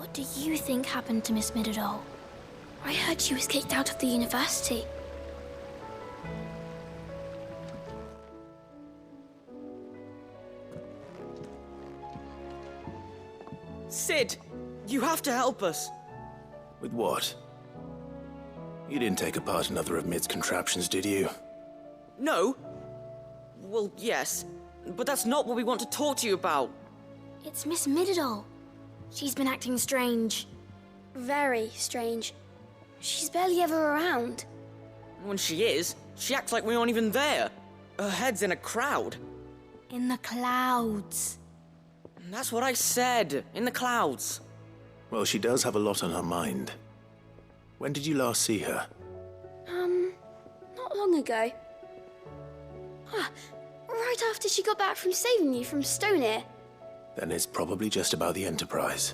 What do you think happened to Miss Middledole? I heard she was kicked out of the university. Sid, you have to help us. With what? You didn't take apart another of Mid's contraptions, did you? No. Well, yes, but that's not what we want to talk to you about. It's Miss Middledole. She's been acting strange. Very strange. She's barely ever around. When she is, she acts like we aren't even there. Her head's in a crowd. In the clouds. That's what I said, in the clouds. Well, she does have a lot on her mind. When did you last see her? Not long ago. Right after she got back from saving you from Stonehenge. Then it's probably just about the Enterprise.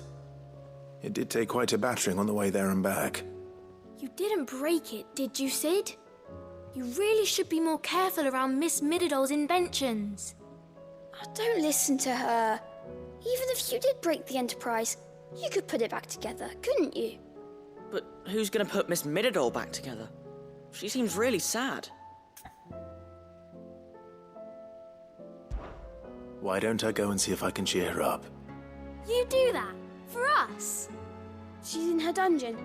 It did take quite a battering on the way there and back. You didn't break it, did you, Sid? You really should be more careful around Miss Middledole's inventions. Oh, don't listen to her. Even if you did break the Enterprise, you could put it back together, couldn't you? But who's gonna put Miss Middledole back together? She seems really sad. Why don't I go and see if I can cheer her up? You do that? For us? She's in her dungeon.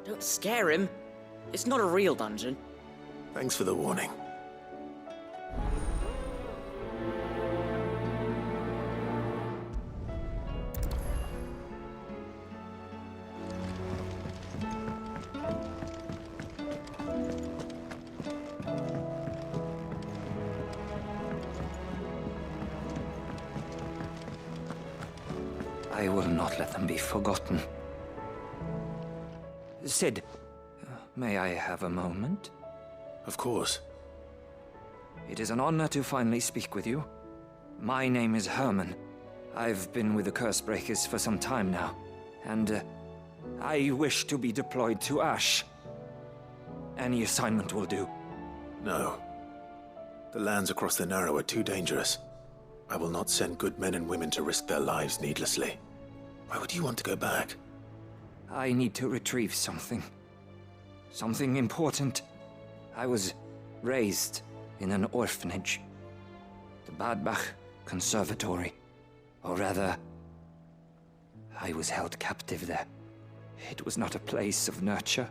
Don't scare him. It's not a real dungeon. Thanks for the warning. I will not let them be forgotten. Sid, may I have a moment? Of course. It is an honor to finally speak with you. My name is Herman. I've been with the Cursebreakers for some time now, and I wish to be deployed to Ash. Any assignment will do. No. The lands across the Narrow are too dangerous. I will not send good men and women to risk their lives needlessly. Why would you want to go back? I need to retrieve something. Something important. I was raised in an orphanage. The Badbach Conservatory. Or rather, I was held captive there. It was not a place of nurture.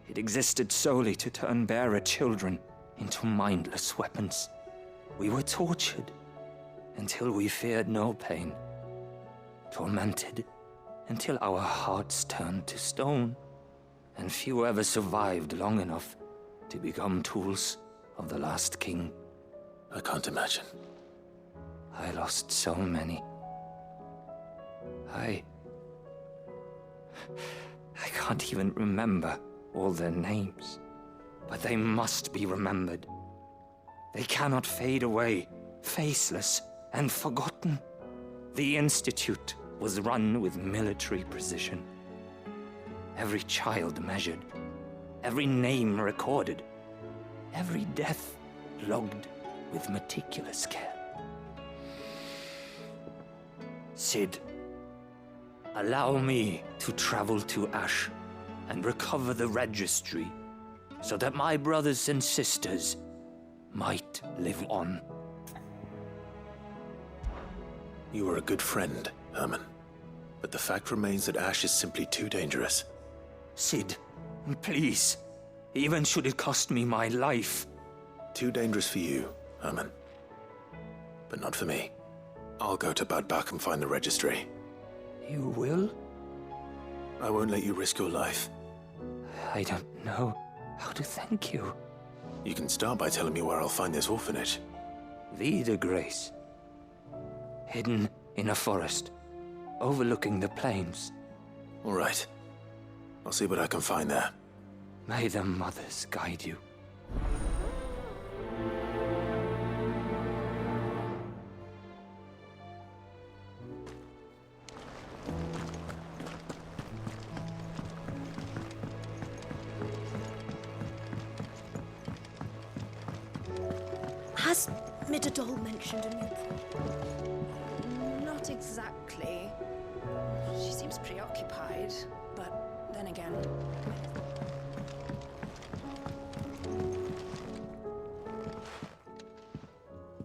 It existed solely to turn bearer children into mindless weapons. We were tortured until we feared no pain. Tormented until our hearts turned to stone, and few ever survived long enough to become tools of the last king. I can't imagine. I lost so many. I can't even remember all their names, but they must be remembered. They cannot fade away, faceless and forgotten. The Institute was run with military precision. Every child measured, every name recorded, every death logged with meticulous care. Sid, allow me to travel to Ash and recover the registry so that my brothers and sisters might live on. You were a good friend, Herman. But the fact remains that Ash is simply too dangerous. Sid, please. Even should it cost me my life. Too dangerous for you, Herman. But not for me. I'll go to Badbach and find the registry. You will? I won't let you risk your life. I don't know how to thank you. You can start by telling me where I'll find this orphanage. Vida Grace. Hidden in a forest, overlooking the plains. All right. I'll see what I can find there. May the mothers guide you. Has Middledole mentioned a new project? Not exactly. She seems preoccupied. occupied, but then again...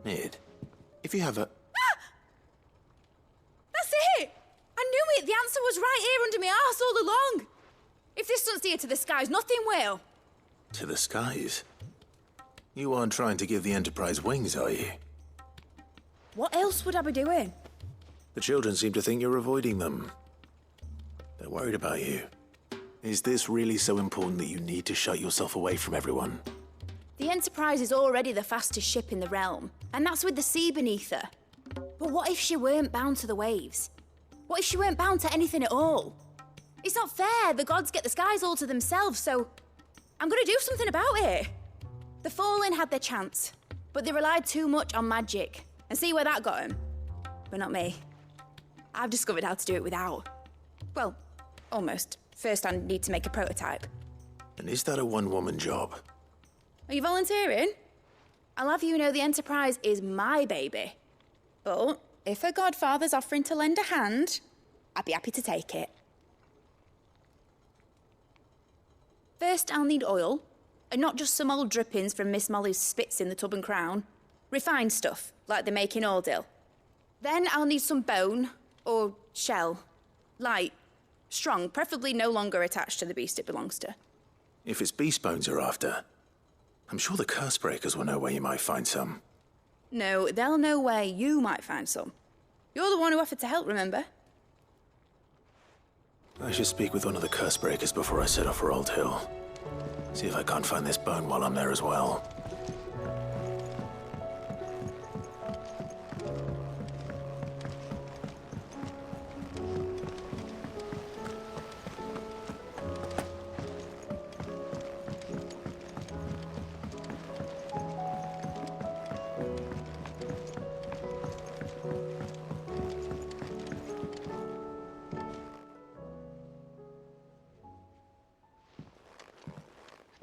Mid, if you have a... That's it! I knew it! The answer was right here under my arse all along! If this doesn't steer to the skies, nothing will! To the skies? You aren't trying to give the Enterprise wings, are you? What else would I be doing? The children seem to think you're avoiding them. They're worried about you. Is this really so important that you need to shut yourself away from everyone? The Enterprise is already the fastest ship in the realm, and that's with the sea beneath her. But what if she weren't bound to the waves? What if she weren't bound to anything at all? It's not fair. The gods get the skies all to themselves, so I'm gonna do something about it. The Fallen had their chance, but they relied too much on magic. And see where that got them? But not me. I've discovered how to do it without. Well, almost. First I need to make a prototype. And is that a one-woman job? Are you volunteering? I'll have you know the Enterprise is my baby. But if her godfather's offering to lend a hand, I'd be happy to take it. First, I'll need oil, and not just some old drippings from Miss Molly's spits in the tub and crown. Refined stuff, like they make in Ordil. Then I'll need some bone, or shell. Light, strong, preferably no longer attached to the beast it belongs to. If it's beast bones you're after, I'm sure the curse breakers will know where you might find some. No, they'll know where you might find some. You're the one who offered to help, remember? I should speak with one of the curse breakers before I set off for Old Hill. See if I can't find this bone while I'm there as well.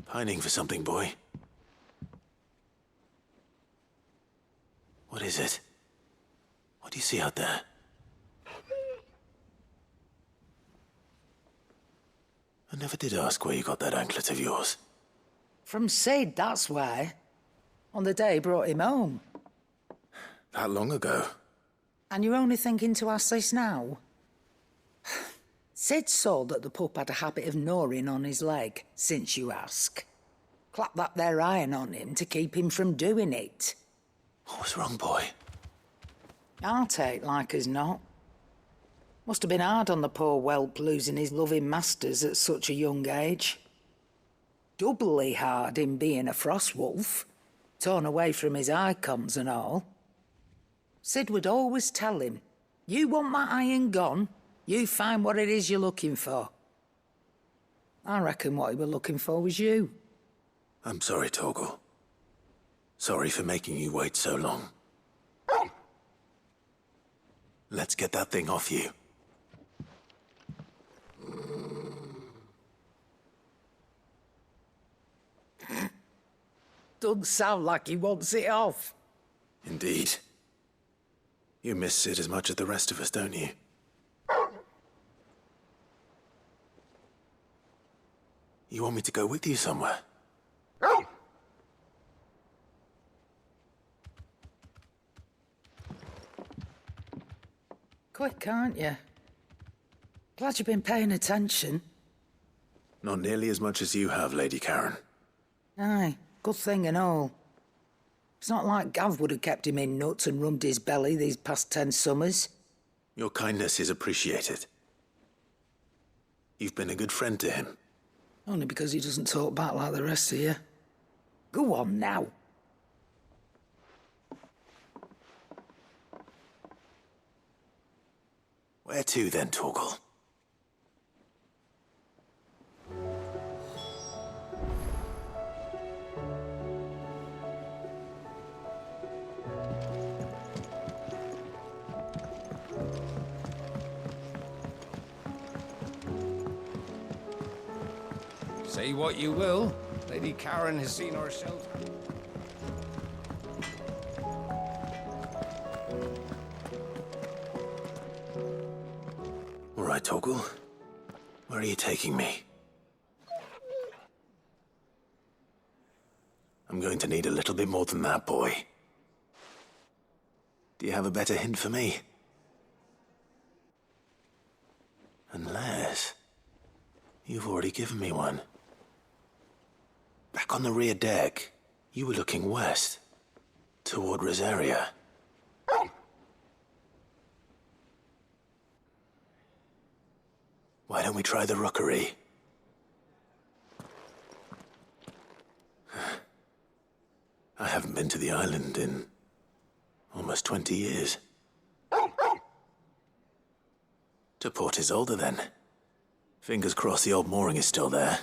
Pining for something, boy. What is it? What do you see out there? I never did ask where you got that anklet of yours. From Sid, that's why. On the day he brought him home. That long ago? And you're only thinking to ask this now? Sid saw that the pup had a habit of gnawing on his leg, since you ask. Clap that there iron on him to keep him from doing it. What was wrong, boy? Heartache, like as not. Must have been hard on the poor whelp losing his loving masters at such a young age. Doubly hard him being a frost wolf, torn away from his icons and all. Sid would always tell him, you want my iron gone? You find what it is you're looking for. I reckon what he was looking for was you. I'm sorry, Torgal. Sorry for making you wait so long. Let's get that thing off you. Doesn't sound like he wants it off. Indeed. You miss Sid as much as the rest of us, don't you? You want me to go with you somewhere? Quick, aren't you? Glad you've been paying attention. Not nearly as much as you have, Lady Karen. Aye, good thing and all. It's not like Gav would have kept him in nuts and rubbed his belly these past 10 summers. Your kindness is appreciated. You've been a good friend to him. Only because he doesn't talk back like the rest of you. Go on now. Where to then, Torgal? Say what you will, Lady Karen has seen our shelter. All right, Torgal. Where are you taking me? I'm going to need a little bit more than that, boy. Do you have a better hint for me? Unless... you've already given me one. Back on the rear deck, you were looking west, toward Rosaria. Why don't we try the rookery? I haven't been to the island in almost 20 years. To Port Isolde, then. Fingers crossed the old mooring is still there.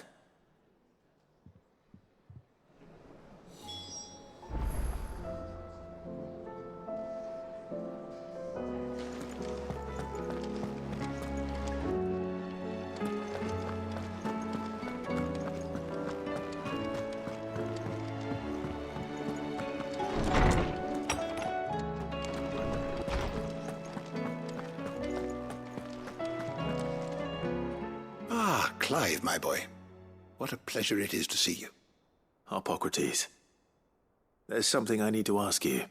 Clive, my boy. What a pleasure it is to see you. Harpocrates. There's something I need to ask you.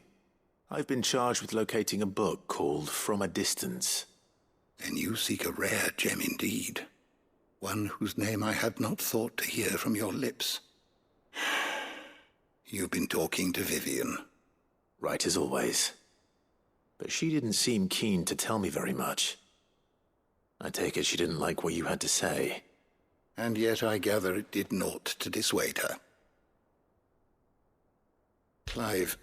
I've been charged with locating a book called From a Distance. Then you seek a rare gem indeed. One whose name I had not thought to hear from your lips. You've been talking to Vivian. Right as always. But she didn't seem keen to tell me very much. I take it she didn't like what you had to say. And yet I gather it did naught to dissuade her. Clive,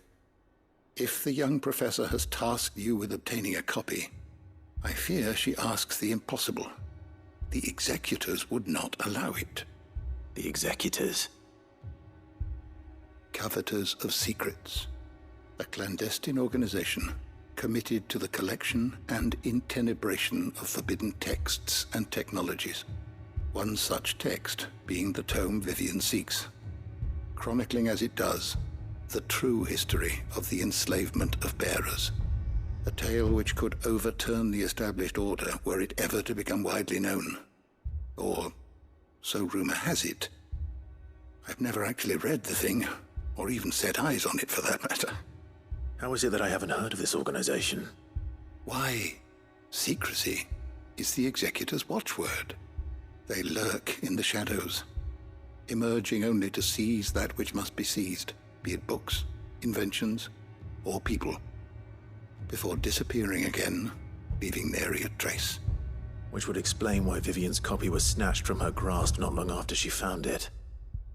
if the young professor has tasked you with obtaining a copy, I fear she asks the impossible. The executors would not allow it. The executors? Coveters of Secrets. A clandestine organization committed to the collection and intenebration of forbidden texts and technologies. One such text being the tome Vivian seeks, chronicling as it does the true history of the enslavement of bearers, a tale which could overturn the established order were it ever to become widely known. Or, so rumor has it. I've never actually read the thing, or even set eyes on it for that matter. How is it that I haven't heard of this organization? Why, secrecy is the executor's watchword. They lurk in the shadows, emerging only to seize that which must be seized, be it books, inventions, or people, before disappearing again, leaving nary a trace. Which would explain why Vivian's copy was snatched from her grasp not long after she found it.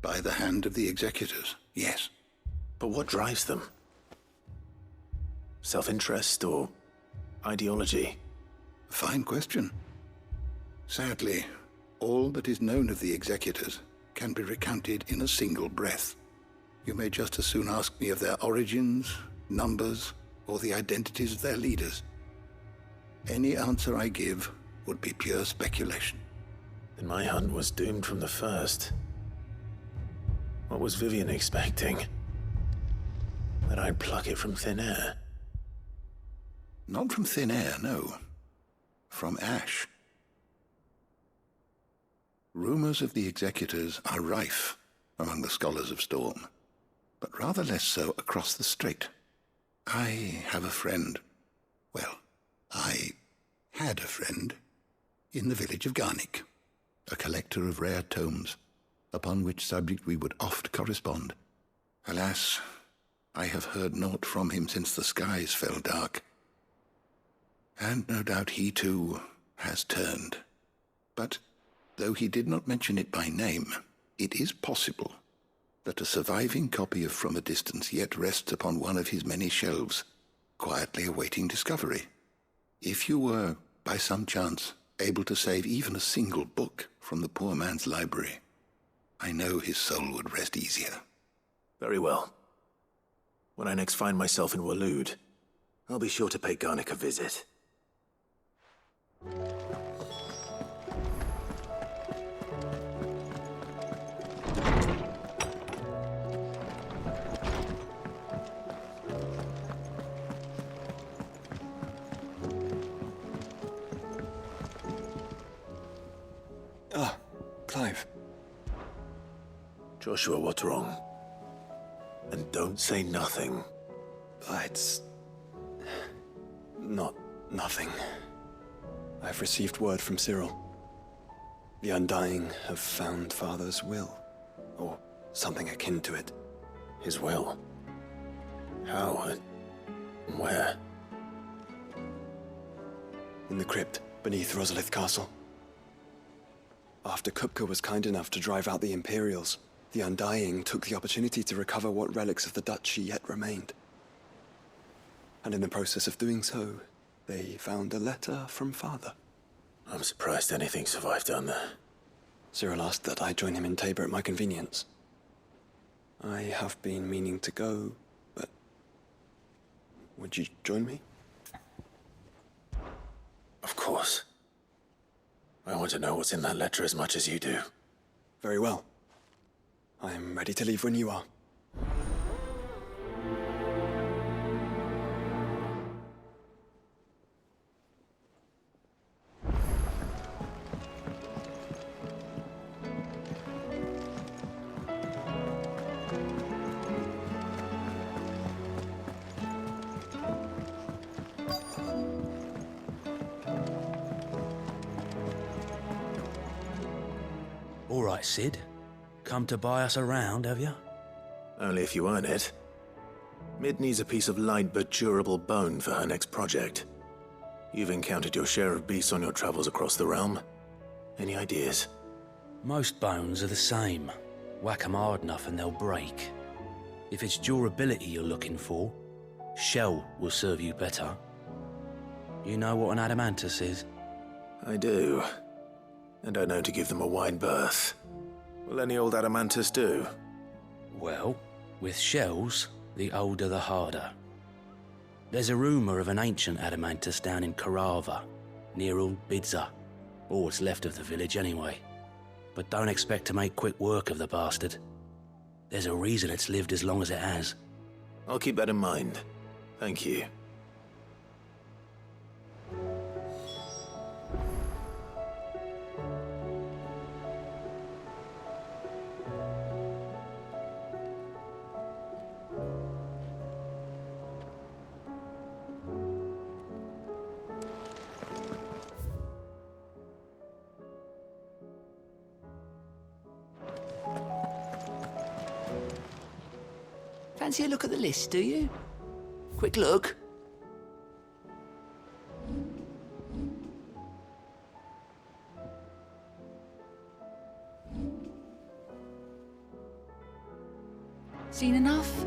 By the hand of the executors, yes. But what drives them? Self-interest or ideology? A fine question. Sadly, all that is known of the executors can be recounted in a single breath. You may just as soon ask me of their origins, numbers, or the identities of their leaders. Any answer I give would be pure speculation. Then my hunt was doomed from the first. What was Vivian expecting? That I'd pluck it from thin air? Not from thin air, no. From ash. Rumors of the executors are rife among the scholars of Storm, but rather less so across the strait. I have a friend. Well, I had a friend in the village of Garnick, a collector of rare tomes, upon which subject we would oft correspond. Alas, I have heard naught from him since the skies fell dark. And no doubt he, too, has turned. But, though he did not mention it by name, it is possible that a surviving copy of From a Distance yet rests upon one of his many shelves, quietly awaiting discovery. If you were, by some chance, able to save even a single book from the poor man's library, I know his soul would rest easier. Very well. When I next find myself in Waloed, I'll be sure to pay Garnick a visit. Clive. Joshua, what's wrong? And don't say nothing. It's... not nothing. I've received word from Cyril. The Undying have found Father's will, or something akin to it. His will? How? And where? In the crypt beneath Rosalith Castle. After Kupka was kind enough to drive out the Imperials, the Undying took the opportunity to recover what relics of the Duchy yet remained. And in the process of doing so, they found a letter from Father. I'm surprised anything survived down there. Cyril asked that I join him in Tabor at my convenience. I have been meaning to go, but... would you join me? Of course. I want to know what's in that letter as much as you do. Very well. I am ready to leave when you are. All right, Sid. Come to buy us around, have you? Only if you earn it. Mid needs a piece of light but durable bone for her next project. You've encountered your share of beasts on your travels across the realm. Any ideas? Most bones are the same. Whack 'em hard enough and they'll break. If it's durability you're looking for, shell will serve you better. You know what an adamantus is? I do. And I know to give them a wide berth. Will any old adamantus do? Well, with shells, the older the harder. There's a rumour of an ancient adamantus down in Karava, near Old Bidza, or what's left of the village anyway. But don't expect to make quick work of the bastard. There's a reason it's lived as long as it has. I'll keep that in mind. Thank you. Fancy a look at the list, do you? Quick look. Seen enough?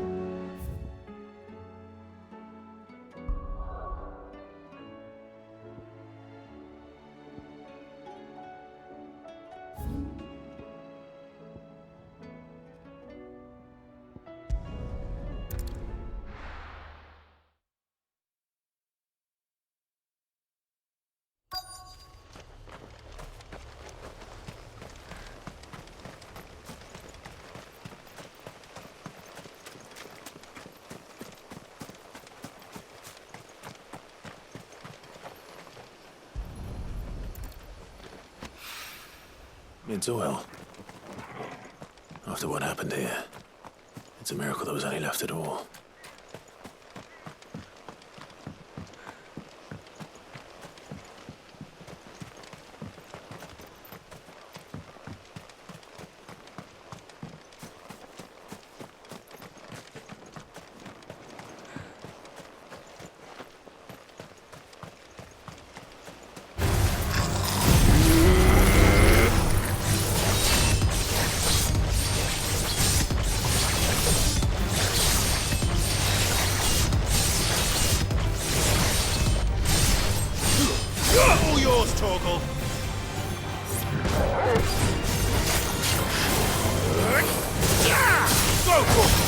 It's oil. After what happened here, it's a miracle there was any left at all. All yours, Torgal. Go for it.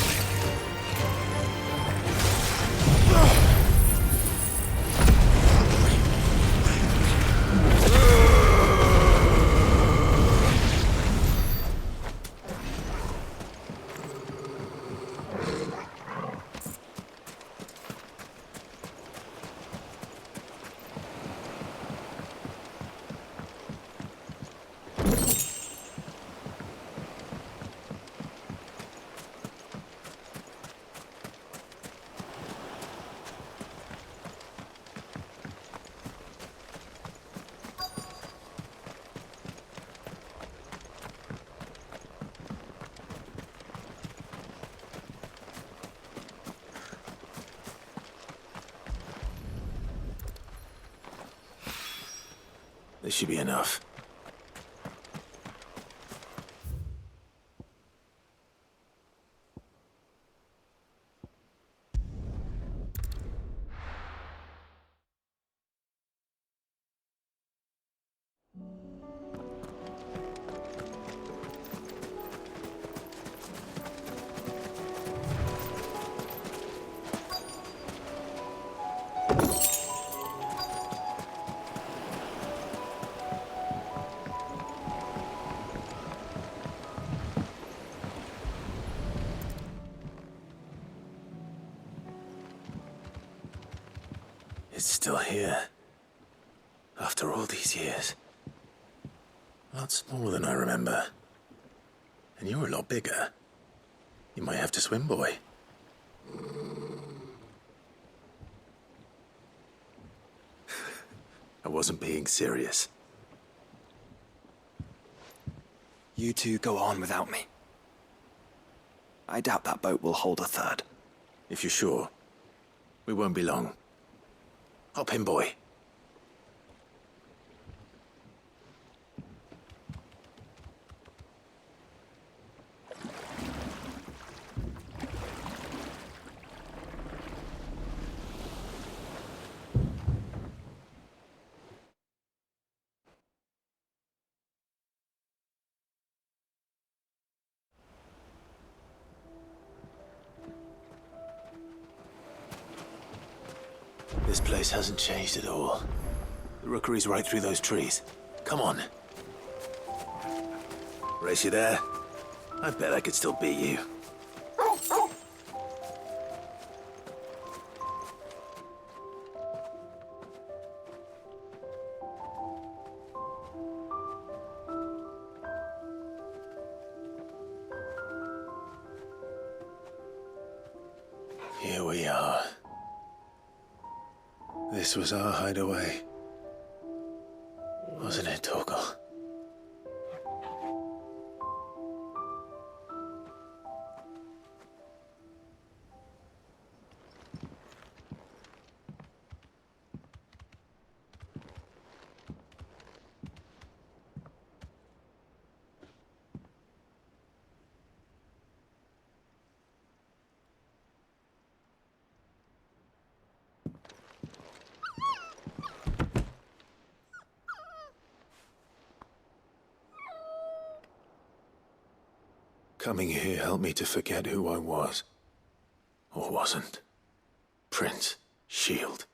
This should be enough. It's still here. After all these years. A lot smaller than I remember. And you're a lot bigger. You might have to swim, boy. I wasn't being serious. You two go on without me. I doubt that boat will hold a third. If you're sure, we won't be long. Hop in, boy. This place hasn't changed at all. The rookery's right through those trees. Come on. Race you there? I bet I could still beat you. Here we are. This was our hideaway. Wasn't it, Torgal? Coming here helped me to forget who I was. Or wasn't. Prince, shield.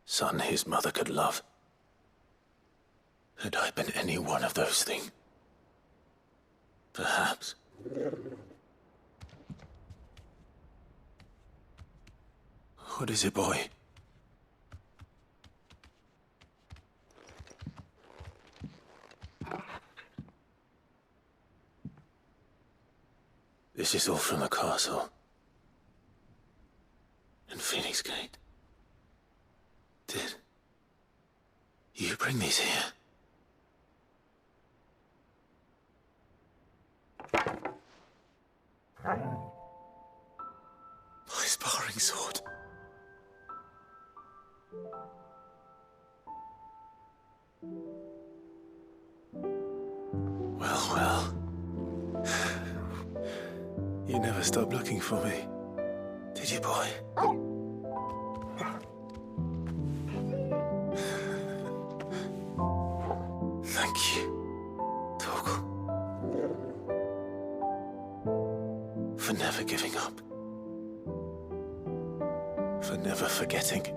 Son his mother could love. Had I been any one of those things? Perhaps. What is it, boy? This is all from the castle. And Phoenix Gate. Did you bring these here? My sparring sword. Well, well. You never stopped looking for me, did you, boy? Thank you, Torgal. For never giving up. For never forgetting.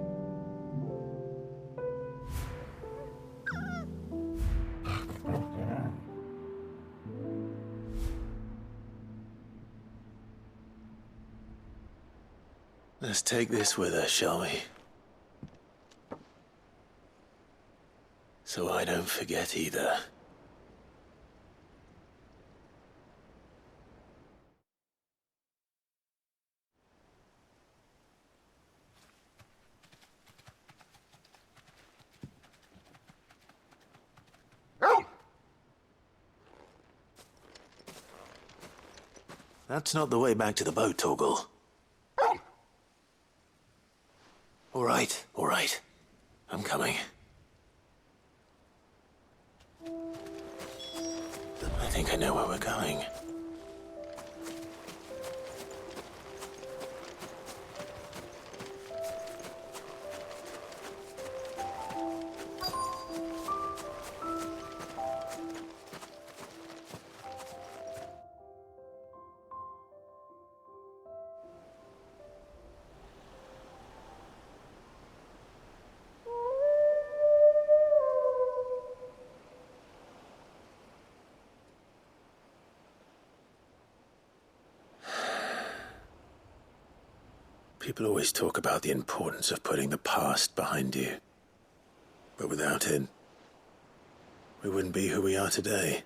Let's take this with us, shall we? So I don't forget either. That's not the way back to the boat, Torgal. All right. I'm coming. think I know where we're going. People always talk about the importance of putting the past behind you. But without it, we wouldn't be who we are today.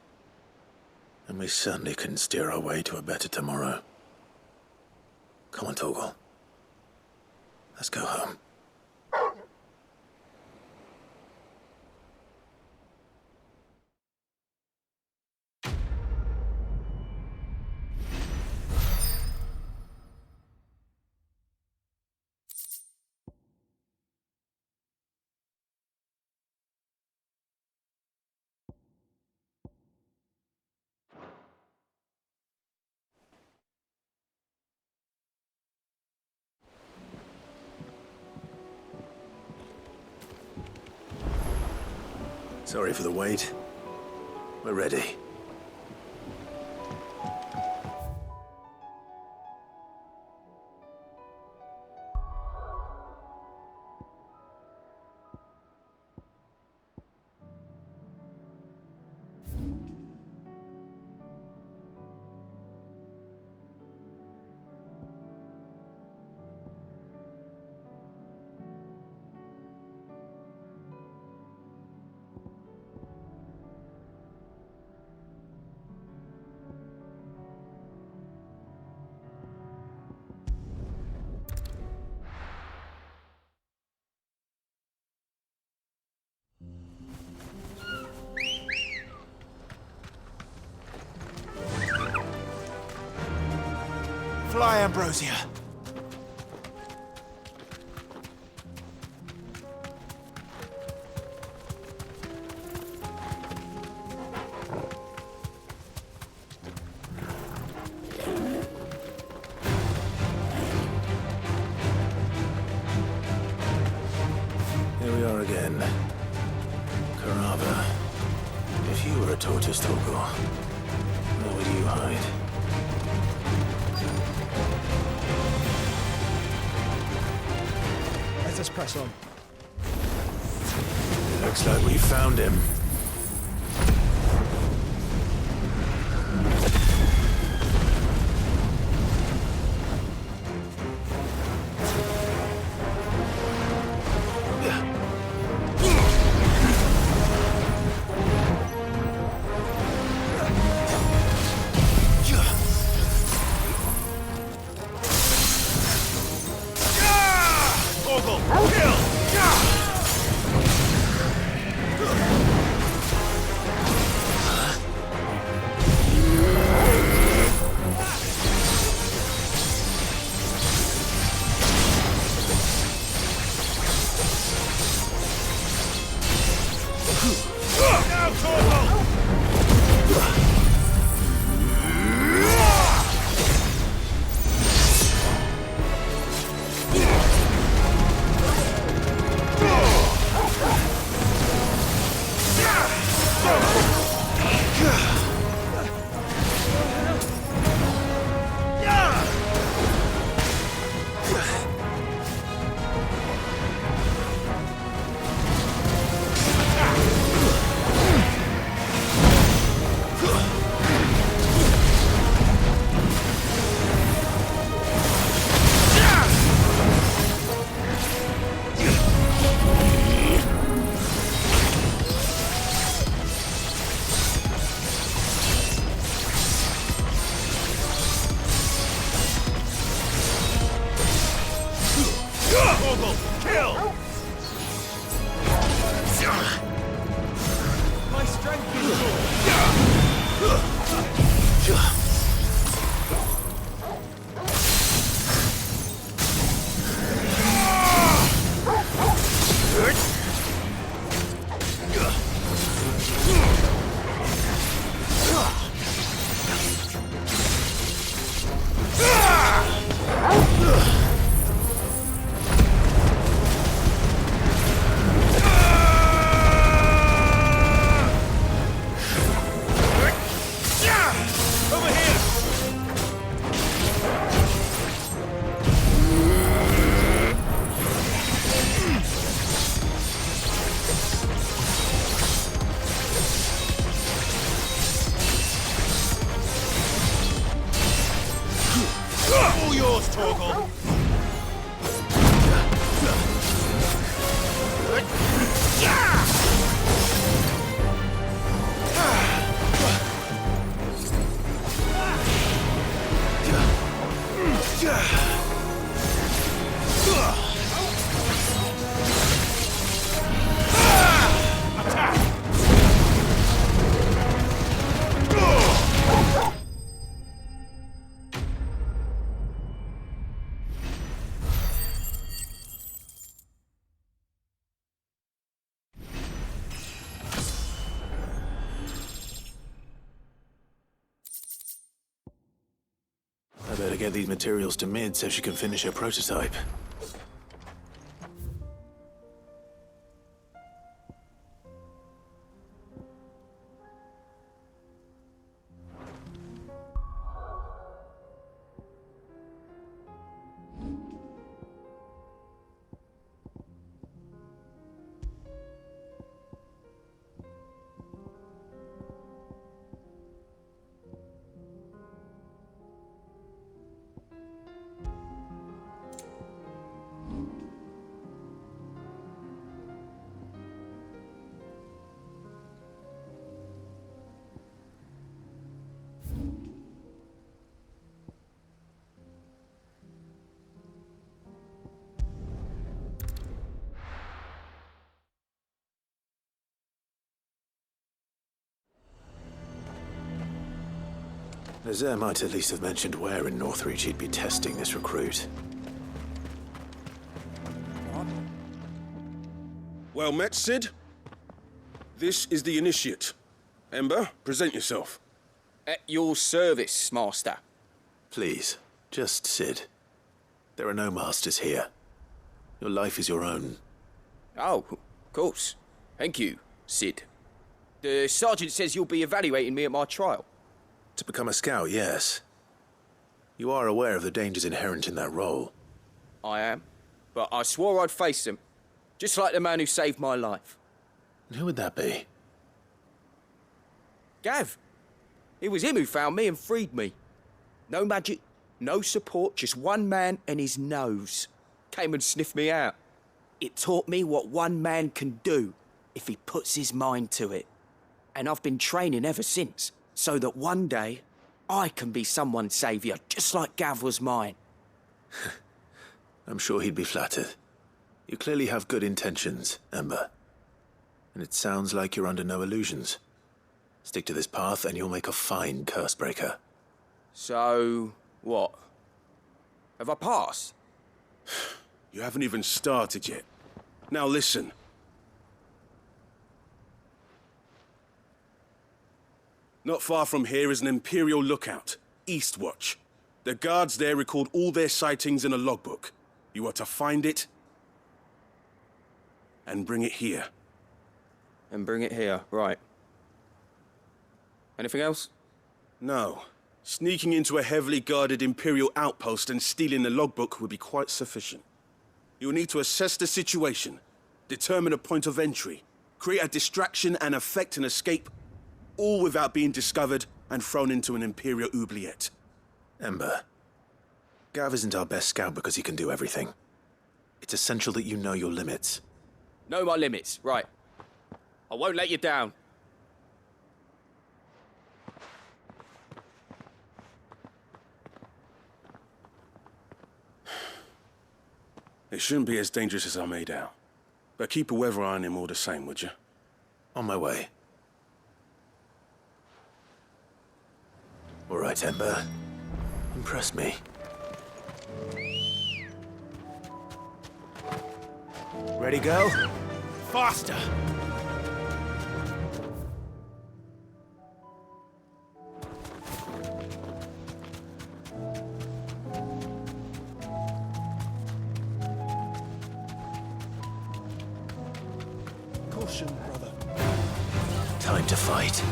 And we certainly couldn't steer our way to a better tomorrow. Come on, Torgal. Let's go home. Sorry for the wait. We're ready. Fly, Ambrosia. Here we are again. Carava. If you were a tortoise, Torgal, where would you hide? Let us press on. Looks like we found him. Torgal. I better get these materials to Mid so she can finish her prototype. Nazir might at least have mentioned where in Northreach he'd be testing this recruit. Well met, Sid. This is the Initiate. Ember, present yourself. At your service, Master. Please, just Sid. There are no masters here. Your life is your own. Oh, of course. Thank you, Sid. The Sergeant says you'll be evaluating me at my trial. To become a scout, yes. You are aware of the dangers inherent in that role. I am. But I swore I'd face them. Just like the man who saved my life. Who would that be? Gav. It was him who found me and freed me. No magic, no support, just one man and his nose. Came and sniffed me out. It taught me what one man can do if he puts his mind to it. And I've been training ever since, so that one day I can be someone's saviour, just like Gav was mine. I'm sure he'd be flattered. You clearly have good intentions, Ember. And it sounds like you're under no illusions. Stick to this path and you'll make a fine Cursebreaker. So, what? Have I passed? You haven't even started yet. Now listen. Not far from here is an Imperial lookout, Eastwatch. The guards there record all their sightings in a logbook. You are to find it and bring it here. And bring it here, right. Anything else? No. Sneaking into a heavily guarded Imperial outpost and stealing the logbook would be quite sufficient. You will need to assess the situation, determine a point of entry, create a distraction and effect an escape, all without being discovered and thrown into an Imperial oubliette. Ember, Gav isn't our best scout because he can do everything. It's essential that you know your limits. Know my limits, right. I won't let you down. It shouldn't be as dangerous as I made out. But keep a weather eye on him all the same, would you? On my way. All right, Ember. Impress me. Ready, go? Faster! Caution, brother. Time to fight.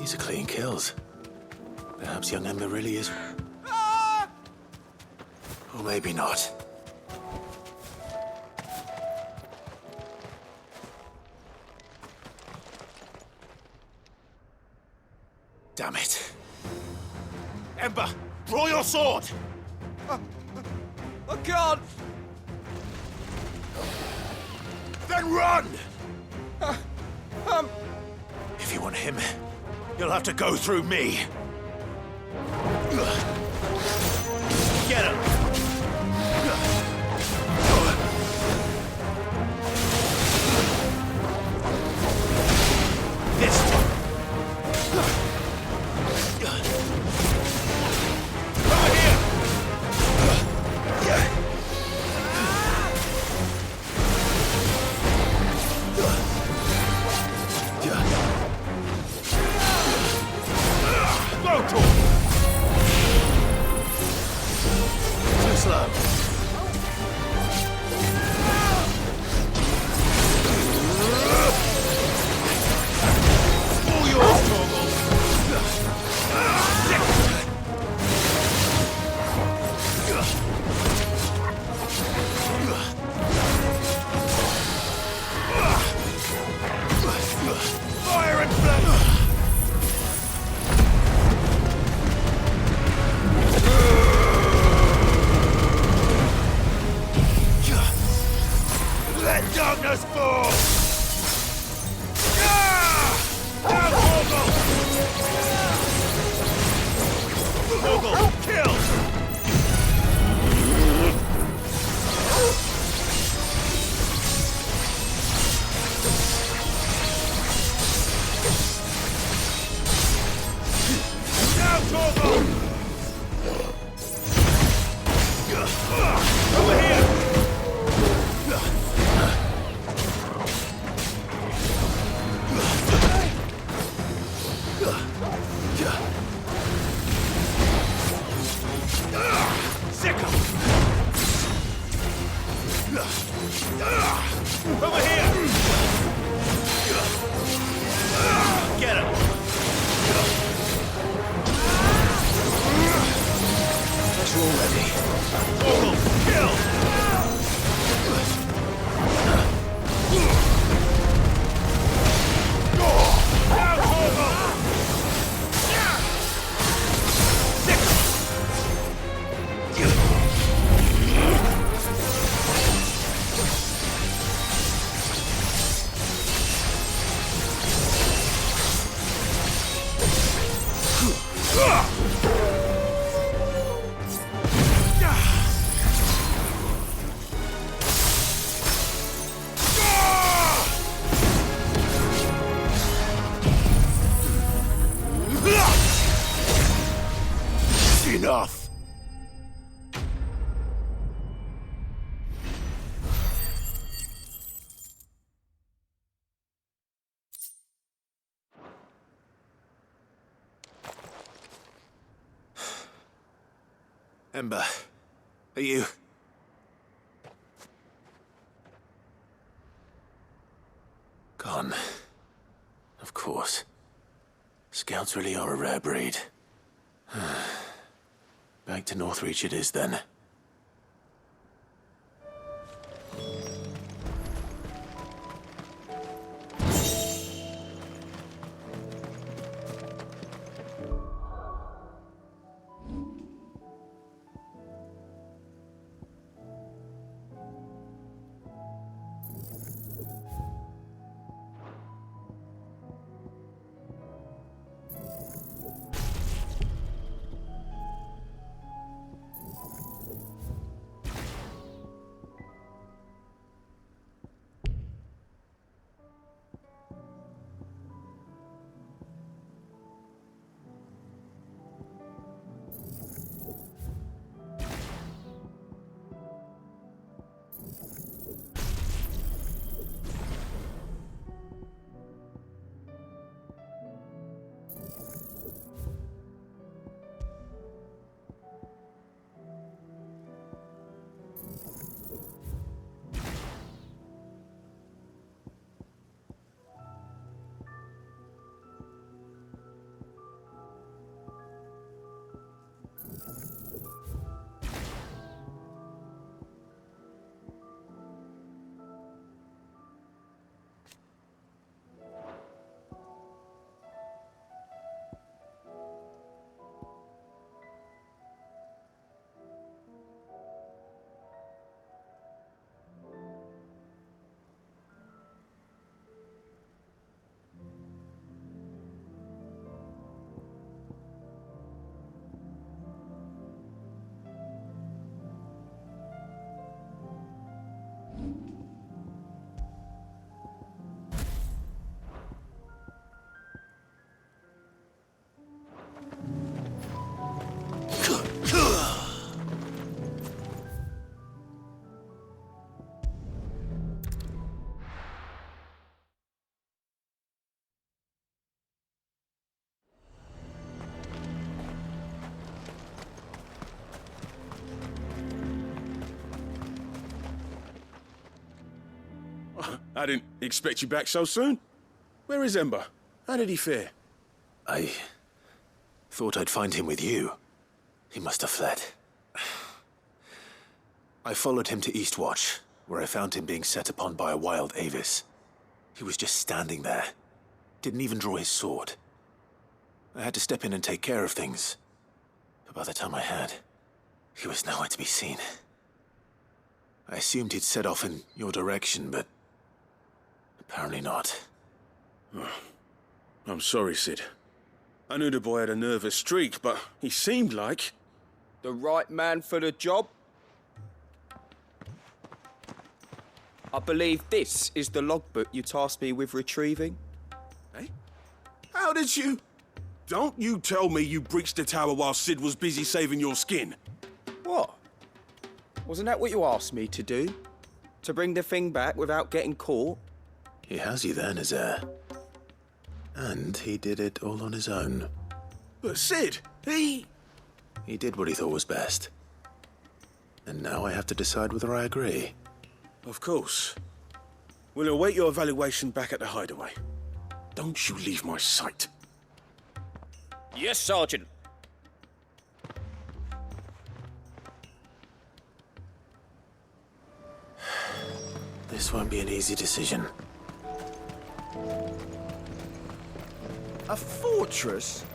These are clean kills. Perhaps young Ember really is... Or maybe not. Damn it. Ember, draw your sword! I can't! Then run! If you want him, you'll have to go through me. Get him! This time. Over here! Go to him! Too slow. All yours, Torgal. Fire and flame! Let darkness fall! Down, Torgal! Torgal, kill! Down, Torgal! Over here! Sick him! Over here! Get him! Special ready. Torgal, kill! Down, Torgal! Sick him! Enough! Ember, are you... Gone. Of course. Scouts really are a rare breed. Back to Northreach it is then. I didn't expect you back so soon. Where is Ember? How did he fare? I thought I'd find him with you. He must have fled. I followed him to Eastwatch, where I found him being set upon by a wild Avis. He was just standing there. Didn't even draw his sword. I had to step in and take care of things. But by the time I had, he was nowhere to be seen. I assumed he'd set off in your direction, but apparently not. Oh, I'm sorry, Sid. I knew the boy had a nervous streak, but he seemed like... The right man for the job? I believe this is the logbook you tasked me with retrieving. Eh? How did you... Don't you tell me you breached the tower while Sid was busy saving your skin. What? Wasn't that what you asked me to do? To bring the thing back without getting caught? He has you then, his heir. And he did it all on his own. But Sid, he did what he thought was best. And now I have to decide whether I agree. Of course. We'll await your evaluation back at the hideaway. Don't you leave my sight. Yes, Sergeant. This won't be an easy decision. A fortress?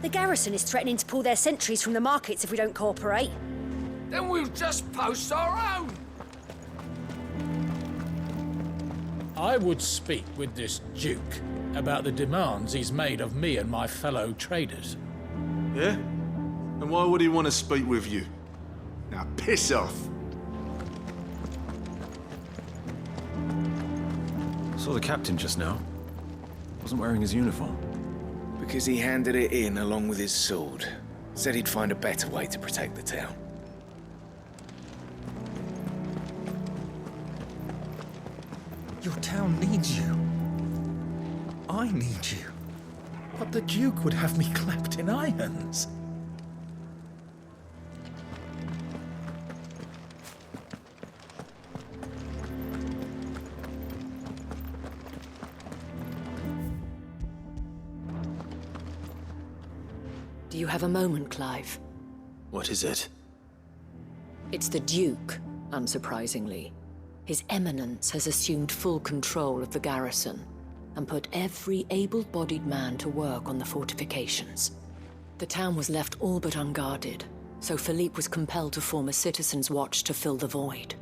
The garrison is threatening to pull their sentries from the markets if we don't cooperate. Then we'll just post our own. I would speak with this Duke about the demands he's made of me and my fellow traders. Yeah? And why would he want to speak with you? Now piss off. Saw the captain just now. Wasn't wearing his uniform. Because he handed it in along with his sword. Said he'd find a better way to protect the town. Your town needs you. I need you. But the Duke would have me clapped in irons. Do you have a moment, Clive? What is it? It's the Duke, unsurprisingly. His Eminence has assumed full control of the garrison and put every able-bodied man to work on the fortifications. The town was left all but unguarded, so Philippe was compelled to form a citizens' watch to fill the void.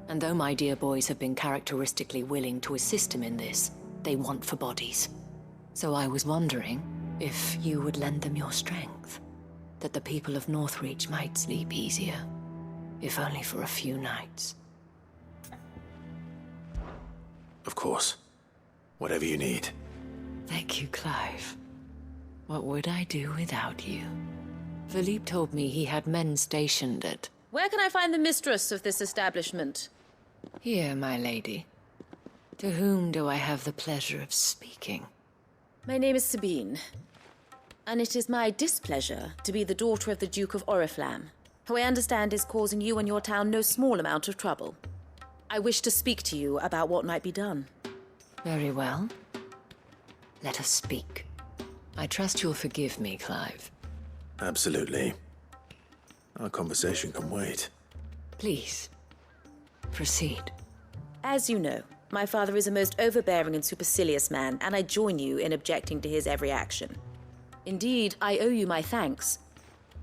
And though my dear boys have been characteristically willing to assist him in this, they want for bodies. So I was wondering if you would lend them your strength, that the people of Northreach might sleep easier, if only for a few nights. Of course. Whatever you need. Thank you, Clive. What would I do without you? Philippe told me he had men stationed at... Where can I find the mistress of this establishment? Here, my lady. To whom do I have the pleasure of speaking? My name is Sabine, and it is my displeasure to be the daughter of the Duke of Oriflamme, who I understand is causing you and your town no small amount of trouble. I wish to speak to you about what might be done. Very well. Let us speak. I trust you'll forgive me, Clive. Absolutely. Our conversation can wait. Please, proceed. As you know, my father is a most overbearing and supercilious man, and I join you in objecting to his every action. Indeed, I owe you my thanks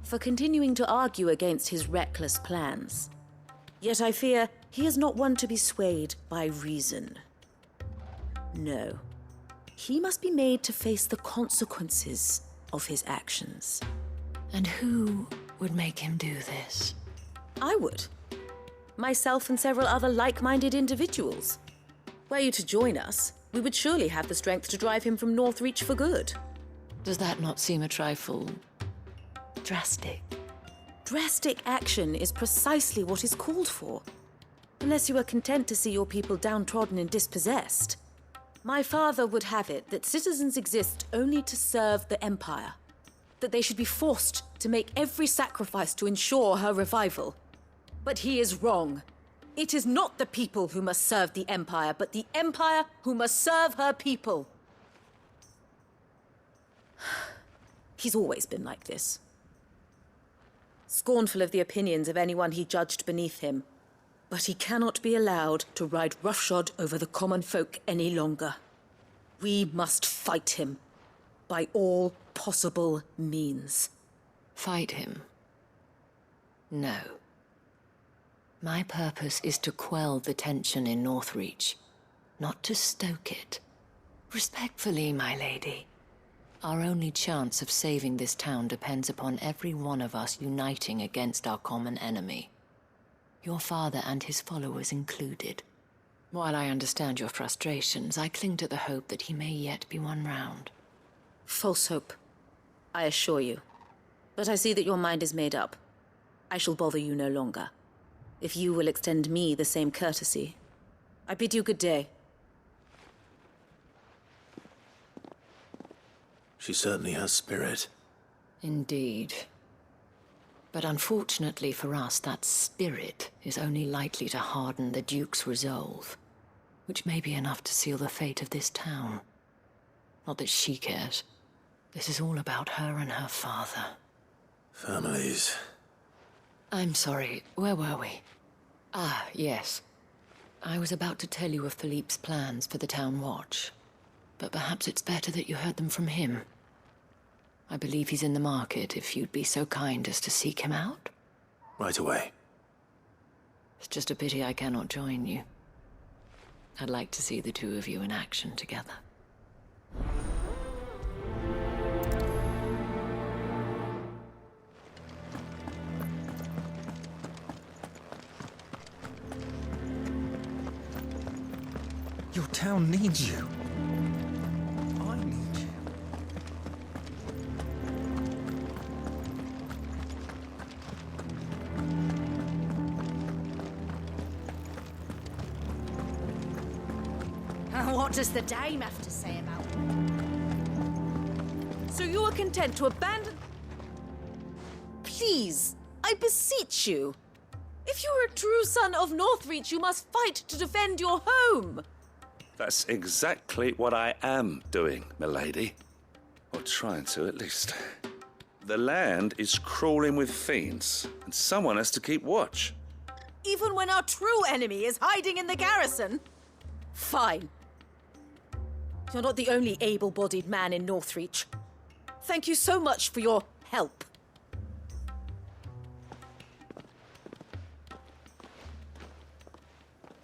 for continuing to argue against his reckless plans. Yet I fear he is not one to be swayed by reason. No. He must be made to face the consequences of his actions. And who would make him do this? I would. Myself and several other like-minded individuals. Were you to join us, we would surely have the strength to drive him from Northreach for good. Does that not seem a trifle... drastic? Drastic action is precisely what is called for. Unless you are content to see your people downtrodden and dispossessed. My father would have it that citizens exist only to serve the Empire. That they should be forced to make every sacrifice to ensure her revival. But he is wrong. It is not the people who must serve the Empire, but the Empire who must serve her people. He's always been like this. Scornful of the opinions of anyone he judged beneath him. But he cannot be allowed to ride roughshod over the common folk any longer. We must fight him by all possible means. Fight him? No. My purpose is to quell the tension in Northreach, not to stoke it. Respectfully, my lady. Our only chance of saving this town depends upon every one of us uniting against our common enemy. Your father and his followers included. While I understand your frustrations, I cling to the hope that he may yet be won round. False hope, I assure you. But I see that your mind is made up. I shall bother you no longer. If you will extend me the same courtesy, I bid you good day. She certainly has spirit. Indeed. But unfortunately for us, that spirit is only likely to harden the Duke's resolve, which may be enough to seal the fate of this town. Not that she cares. This is all about her and her father. Families. I'm sorry, where were we? Ah, yes. I was about to tell you of Philippe's plans for the town watch, but perhaps it's better that you heard them from him. I believe he's in the market, if you'd be so kind as to seek him out. Right away. It's just a pity I cannot join you. I'd like to see the two of you in action together. Your town needs you. I need you. What does the dame have to say about it? So you are content to abandon... Please, I beseech you. If you are a true son of Northreach, you must fight to defend your home. That's exactly what I am doing, milady. Or trying to, at least. The land is crawling with fiends, and someone has to keep watch. Even when our true enemy is hiding in the garrison? Fine. You're not the only able-bodied man in Northreach. Thank you so much for your help.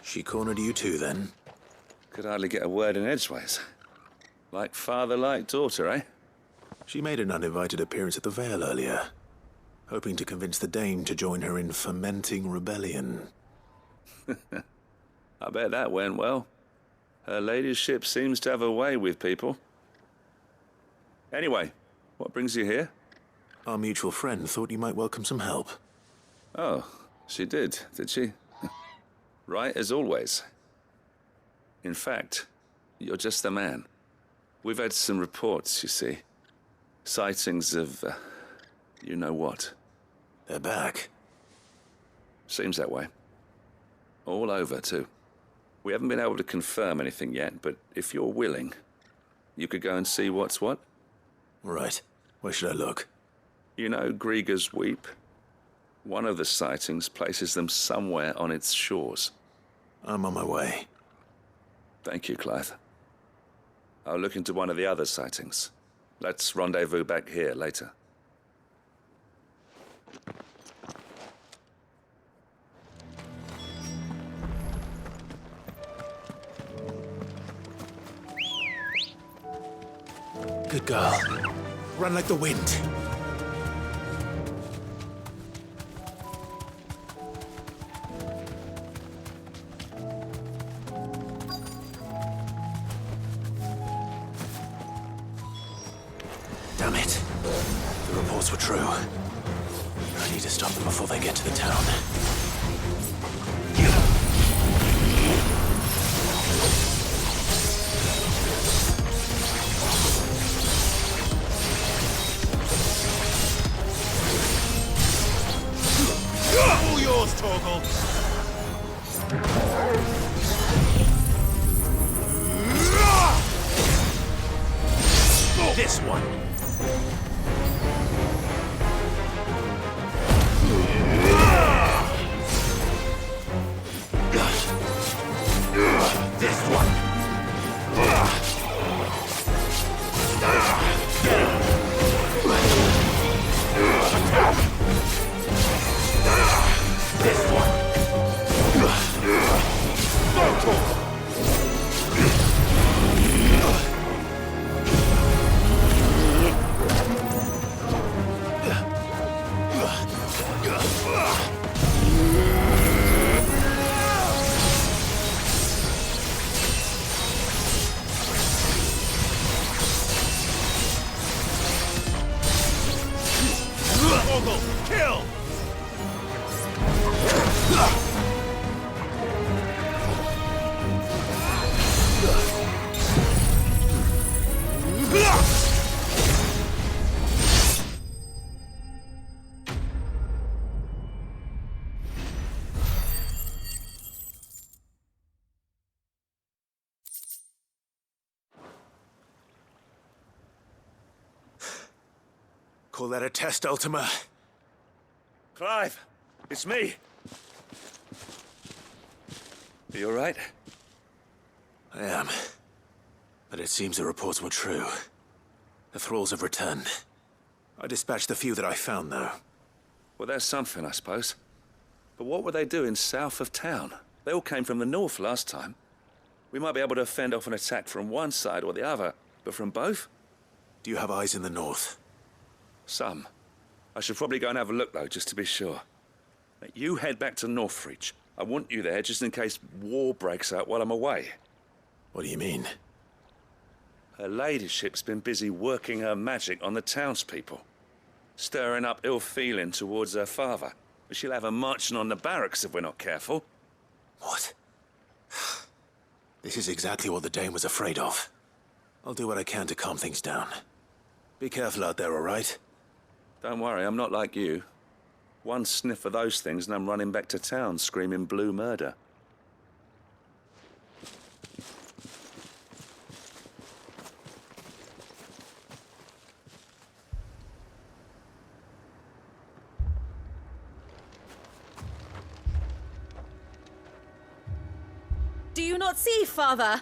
She cornered you too, then? Could hardly get a word in edgeways. Like father, like daughter, eh? She made an uninvited appearance at the Vale earlier, hoping to convince the Dame to join her in fomenting rebellion. I bet that went well. Her ladyship seems to have a way with people. Anyway, what brings you here? Our mutual friend thought you might welcome some help. Oh, she did she? Right as always. In fact, you're just the man. We've had some reports, you see. Sightings of, you know what. They're back. Seems that way. All over, too. We haven't been able to confirm anything yet, but if you're willing, you could go and see what's what. Right. Where should I look? You know Grieger's Weep? One of the sightings places them somewhere on its shores. I'm on my way. Thank you, Clive. I'll look into one of the other sightings. Let's rendezvous back here later. Good girl. Run like the wind. Damn it. The reports were true. I need to stop them before they get to the town. All yours, Torgal! This one. This one. This one. Kill! Call that a test, Ultima? Clive, it's me. Are you all right? I am. But it seems the reports were true. The thralls have returned. I dispatched the few that I found, though. Well, that's something, I suppose. But what were they doing south of town? They all came from the north last time. We might be able to fend off an attack from one side or the other, but from both? Do you have eyes in the north? Some. I should probably go and have a look, though, just to be sure. Now, you head back to Northreach. I want you there just in case war breaks out while I'm away. What do you mean? Her ladyship's been busy working her magic on the townspeople, stirring up ill feeling towards her father. She'll have her marching on the barracks if we're not careful. What? This is exactly what the Dane was afraid of. I'll do what I can to calm things down. Be careful out there, all right? Don't worry, I'm not like you. One sniff of those things and I'm running back to town screaming blue murder. Do you not see, Father?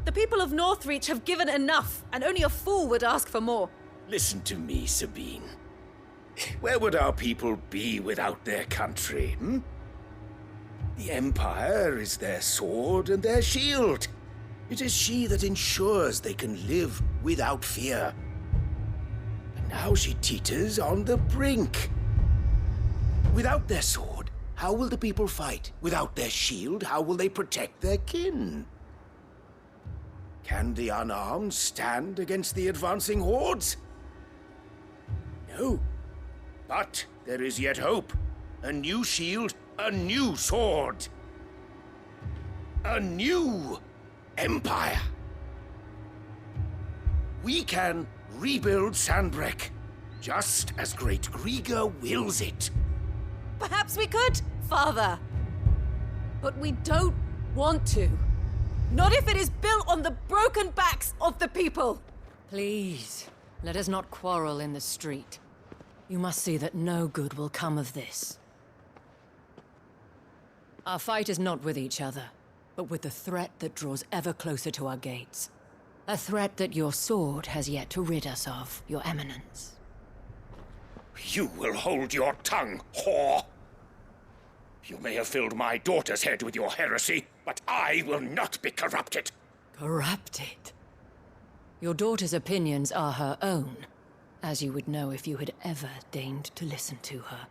The people of Northreach have given enough, and only a fool would ask for more. Listen to me, Sabine. Where would our people be without their country, hmm? The Empire is their sword and their shield. It is she that ensures they can live without fear. But now she teeters on the brink. Without their sword, how will the people fight? Without their shield, how will they protect their kin? Can the unarmed stand against the advancing hordes? No. But there is yet hope. A new shield, a new sword. A new empire. We can rebuild Sandbreck, just as Great Grieger wills it. Perhaps we could, Father. But we don't want to. Not if it is built on the broken backs of the people. Please, let us not quarrel in the street. You must see that no good will come of this. Our fight is not with each other, but with the threat that draws ever closer to our gates. A threat that your sword has yet to rid us of, Your Eminence. You will hold your tongue, whore! You may have filled my daughter's head with your heresy, but I will not be corrupted. Corrupted? Your daughter's opinions are her own, as you would know if you had ever deigned to listen to her.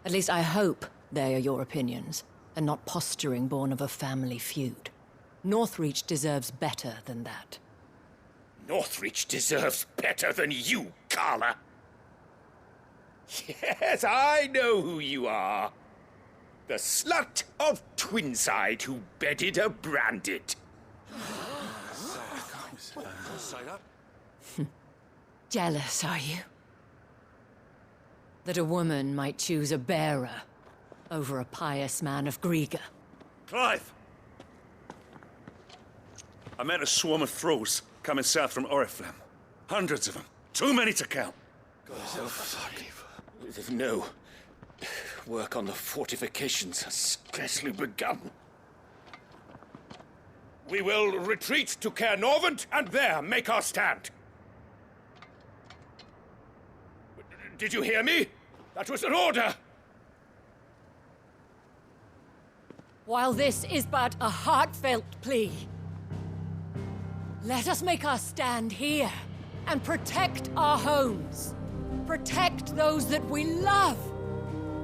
At least I hope they are your opinions, and not posturing born of a family feud. Northreach deserves better than that. Northreach deserves better than you, Carla. Yes, I know who you are. The slut of Twinside who bedded a branded. Jealous, are you? That a woman might choose a bearer over a pious man of Grieger. Clive! I met a swarm of thralls coming south from Oriflamme. Hundreds of them. Too many to count. No. Work on the fortifications has scarcely begun. We will retreat to Caernarvon and there make our stand. Did you hear me? That was an order! While this is but a heartfelt plea, let us make our stand here and protect our homes. Protect those that we love.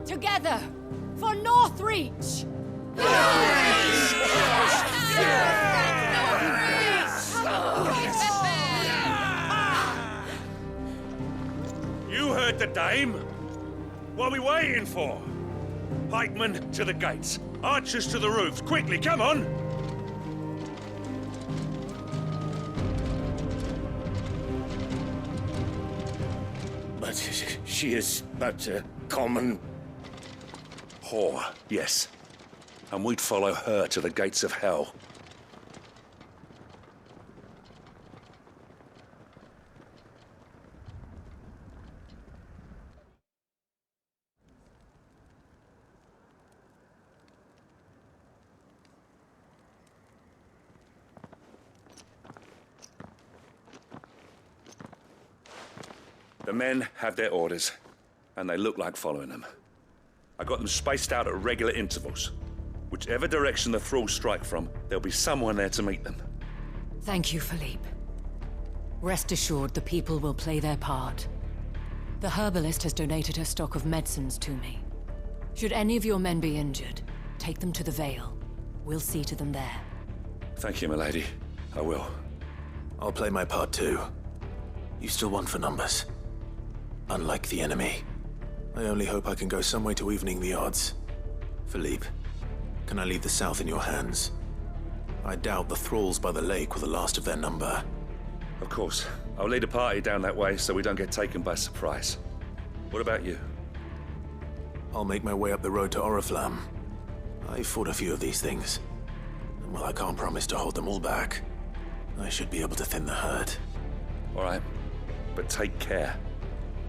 Together, for Northreach! You heard the dame. What are we waiting for? Pikemen to the gates. Archers to the roofs. Quickly, come on! But she is but a common... whore, yes. And we'd follow her to the gates of hell. The men have their orders, and they look like following them. I got them spaced out at regular intervals. Whichever direction the thralls strike from, there'll be someone there to meet them. Thank you, Philippe. Rest assured the people will play their part. The herbalist has donated her stock of medicines to me. Should any of your men be injured, take them to the Vale. We'll see to them there. Thank you, milady. I will. I'll play my part too. You still want for numbers. Unlike the enemy. I only hope I can go some way to evening the odds. Philippe, can I leave the south in your hands? I doubt the thralls by the lake were the last of their number. Of course. I'll lead a party down that way so we don't get taken by surprise. What about you? I'll make my way up the road to Oriflamme. I fought a few of these things. And while I can't promise to hold them all back, I should be able to thin the herd. All right. But take care.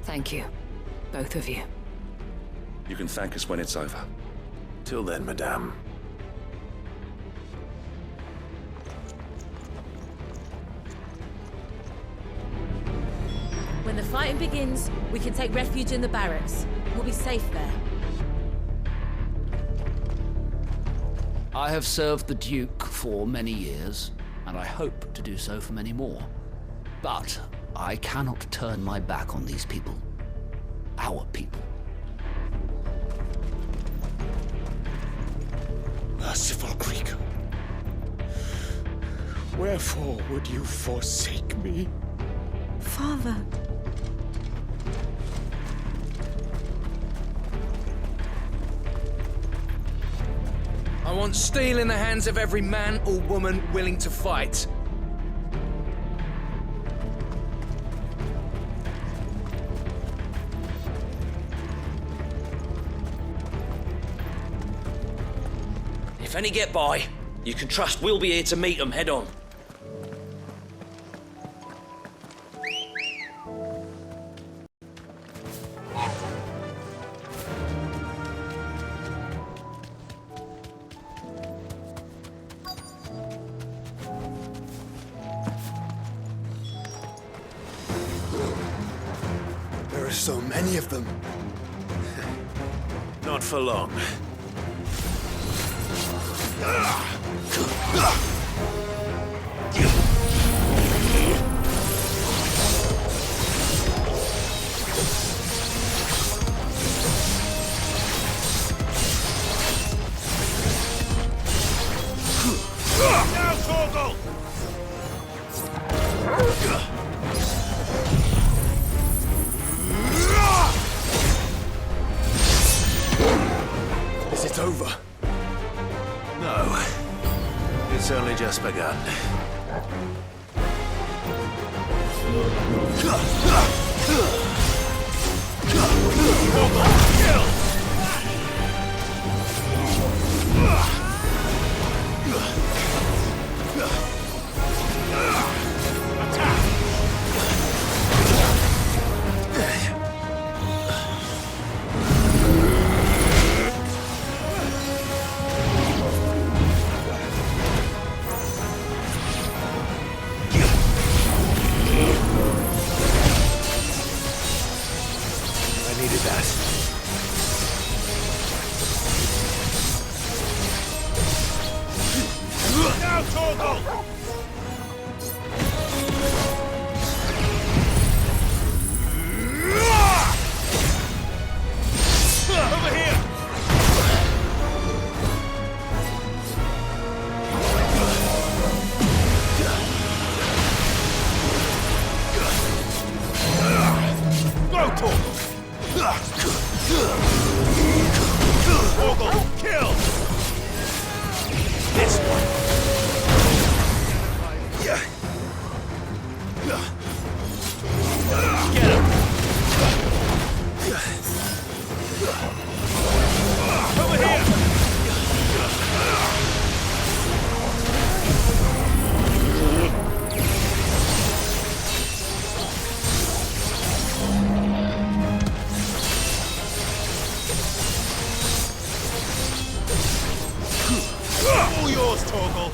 Thank you. Both of you. You can thank us when it's over. Till then, madame. When the fighting begins, we can take refuge in the barracks. We'll be safe there. I have served the Duke for many years, and I hope to do so for many more. But I cannot turn my back on these people. Our people. Merciful Creaker, wherefore would you forsake me? Father. I want steel in the hands of every man or woman willing to fight. If any get by, you can trust we'll be here to meet them head on. There are so many of them. Not for long. Now, Torgal! Is it over? No. It's only just begun. Needed that. Now, Torgal! Over here! Go, Torgal! Torgal, kill! This one! Get him! Over here! All yours, Torgal!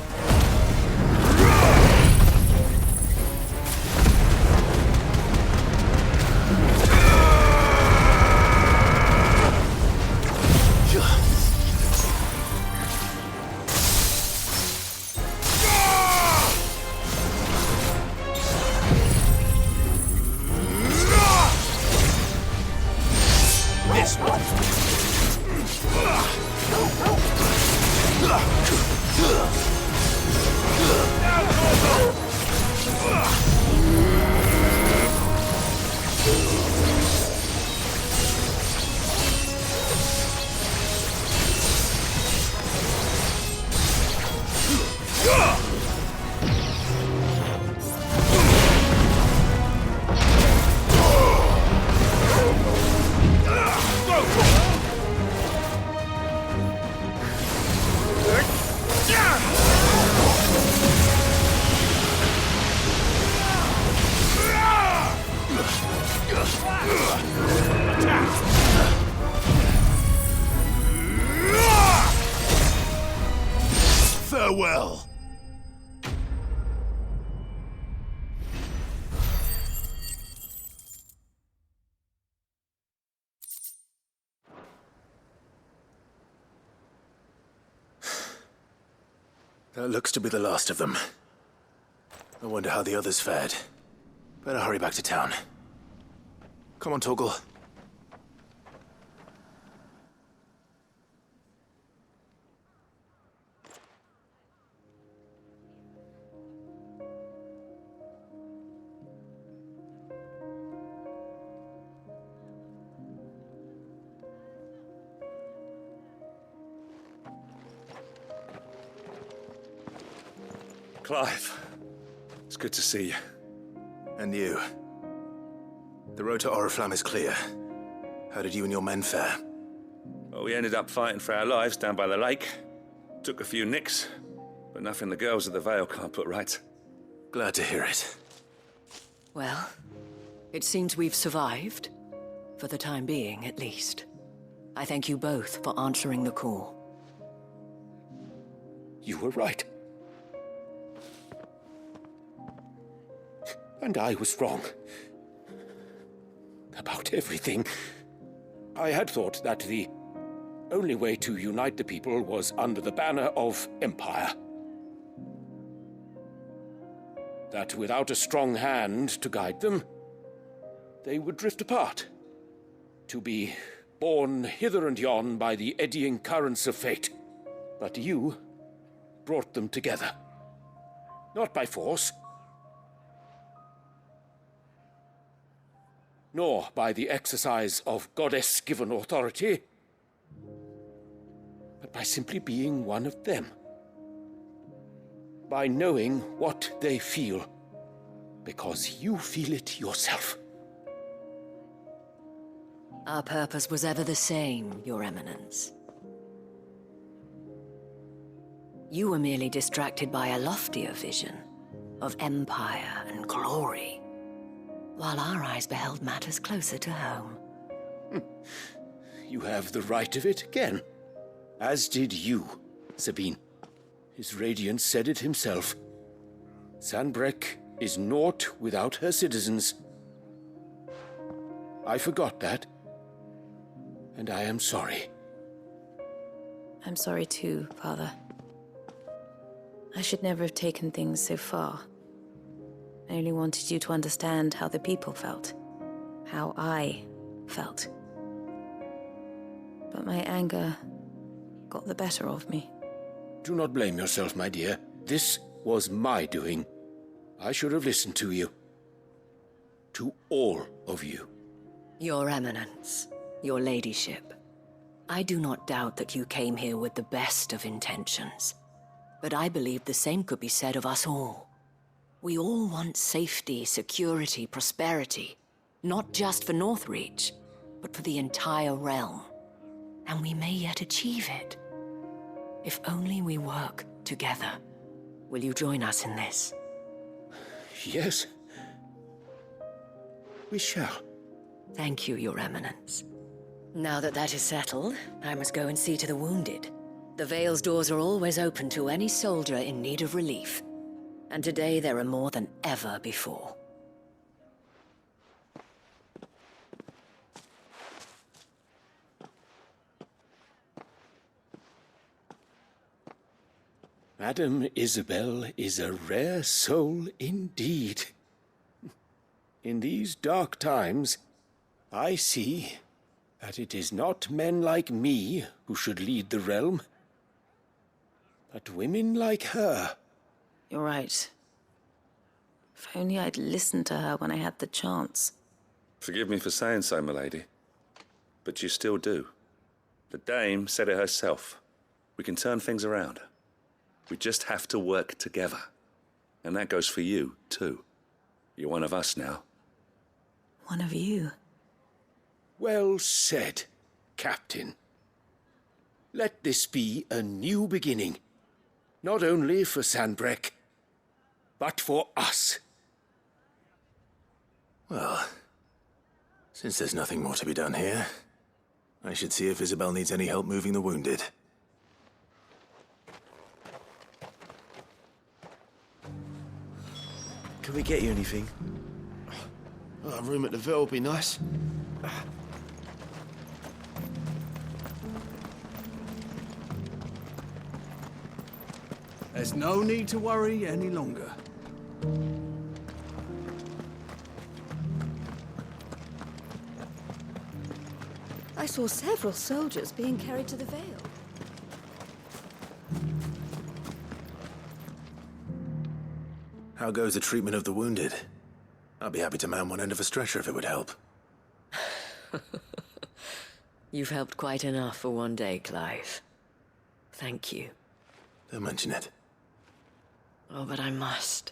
This one! Farewell! That looks to be the last of them. I wonder how the others fared. Better hurry back to town. Come on, Torgal. Clive, it's good to see you. And you. The road to Oriflamme is clear. How did you and your men fare? Well, we ended up fighting for our lives down by the lake. Took a few nicks, but nothing the girls at the Vale can't put right. Glad to hear it. Well, it seems we've survived. For the time being, at least. I thank you both for answering the call. You were right. And I was wrong. About everything. I had thought that the only way to unite the people was under the banner of Empire. That without a strong hand to guide them, they would drift apart. To be borne hither and yon by the eddying currents of fate. But you brought them together. Not by force, nor by the exercise of goddess-given authority, but by simply being one of them. By knowing what they feel, because you feel it yourself. Our purpose was ever the same, Your Eminence. You were merely distracted by a loftier vision of empire and glory, while our eyes beheld matters closer to home. You have the right of it again. As did you, Sabine. His radiance said it himself. Sanbreque is naught without her citizens. I forgot that, and I am sorry. I'm sorry too, Father. I should never have taken things so far. I only wanted you to understand how the people felt. How I felt. But my anger got the better of me. Do not blame yourself, my dear. This was my doing. I should have listened to you. To all of you. Your Eminence, your ladyship, I do not doubt that you came here with the best of intentions. But I believe the same could be said of us all. We all want safety, security, prosperity. Not just for Northreach, but for the entire realm. And we may yet achieve it. If only we work together. Will you join us in this? Yes. We shall. Thank you, Your Eminence. Now that that is settled, I must go and see to the wounded. The Vale's doors are always open to any soldier in need of relief. And today there are more than ever before. Madame Isabel is a rare soul indeed. In these dark times, I see that it is not men like me who should lead the realm, but women like her. You're right. If only I'd listened to her when I had the chance. Forgive me for saying so, milady, but you still do. The dame said it herself. We can turn things around. We just have to work together. And that goes for you, too. You're one of us now. One of you? Well said, Captain. Let this be a new beginning. Not only for Sanbreque, but for us. Well, since there's nothing more to be done here, I should see if Isabel needs any help moving the wounded. Can we get you anything? A room at the Ville would be nice. There's no need to worry any longer. I saw several soldiers being carried to the Vale. How goes the treatment of the wounded? I'd be happy to man one end of a stretcher if it would help. You've helped quite enough for one day, Clive. Thank you. Don't mention it. Oh, but I must.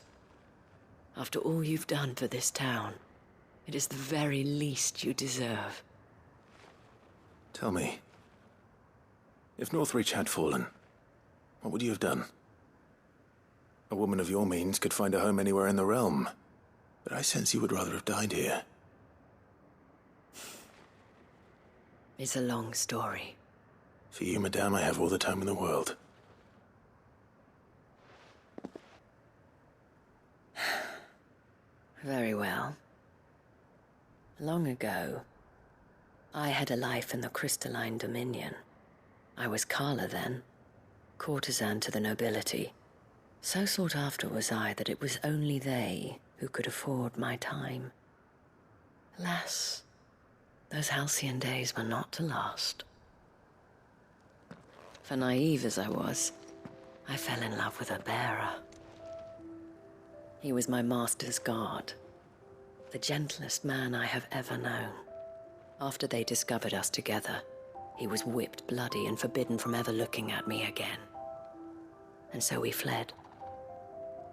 After all you've done for this town, it is the very least you deserve. Tell me, if Northreach had fallen, what would you have done? A woman of your means could find a home anywhere in the realm, but I sense you would rather have died here. It's a long story. For you, madame, I have all the time in the world. Very well. Long ago, I had a life in the Crystalline Dominion. I was Carla then, courtesan to the nobility. So sought after was I that it was only they who could afford my time. Alas, those halcyon days were not to last. For naive as I was, I fell in love with a bearer. He was my master's guard, the gentlest man I have ever known. After they discovered us together, he was whipped bloody and forbidden from ever looking at me again. And so we fled.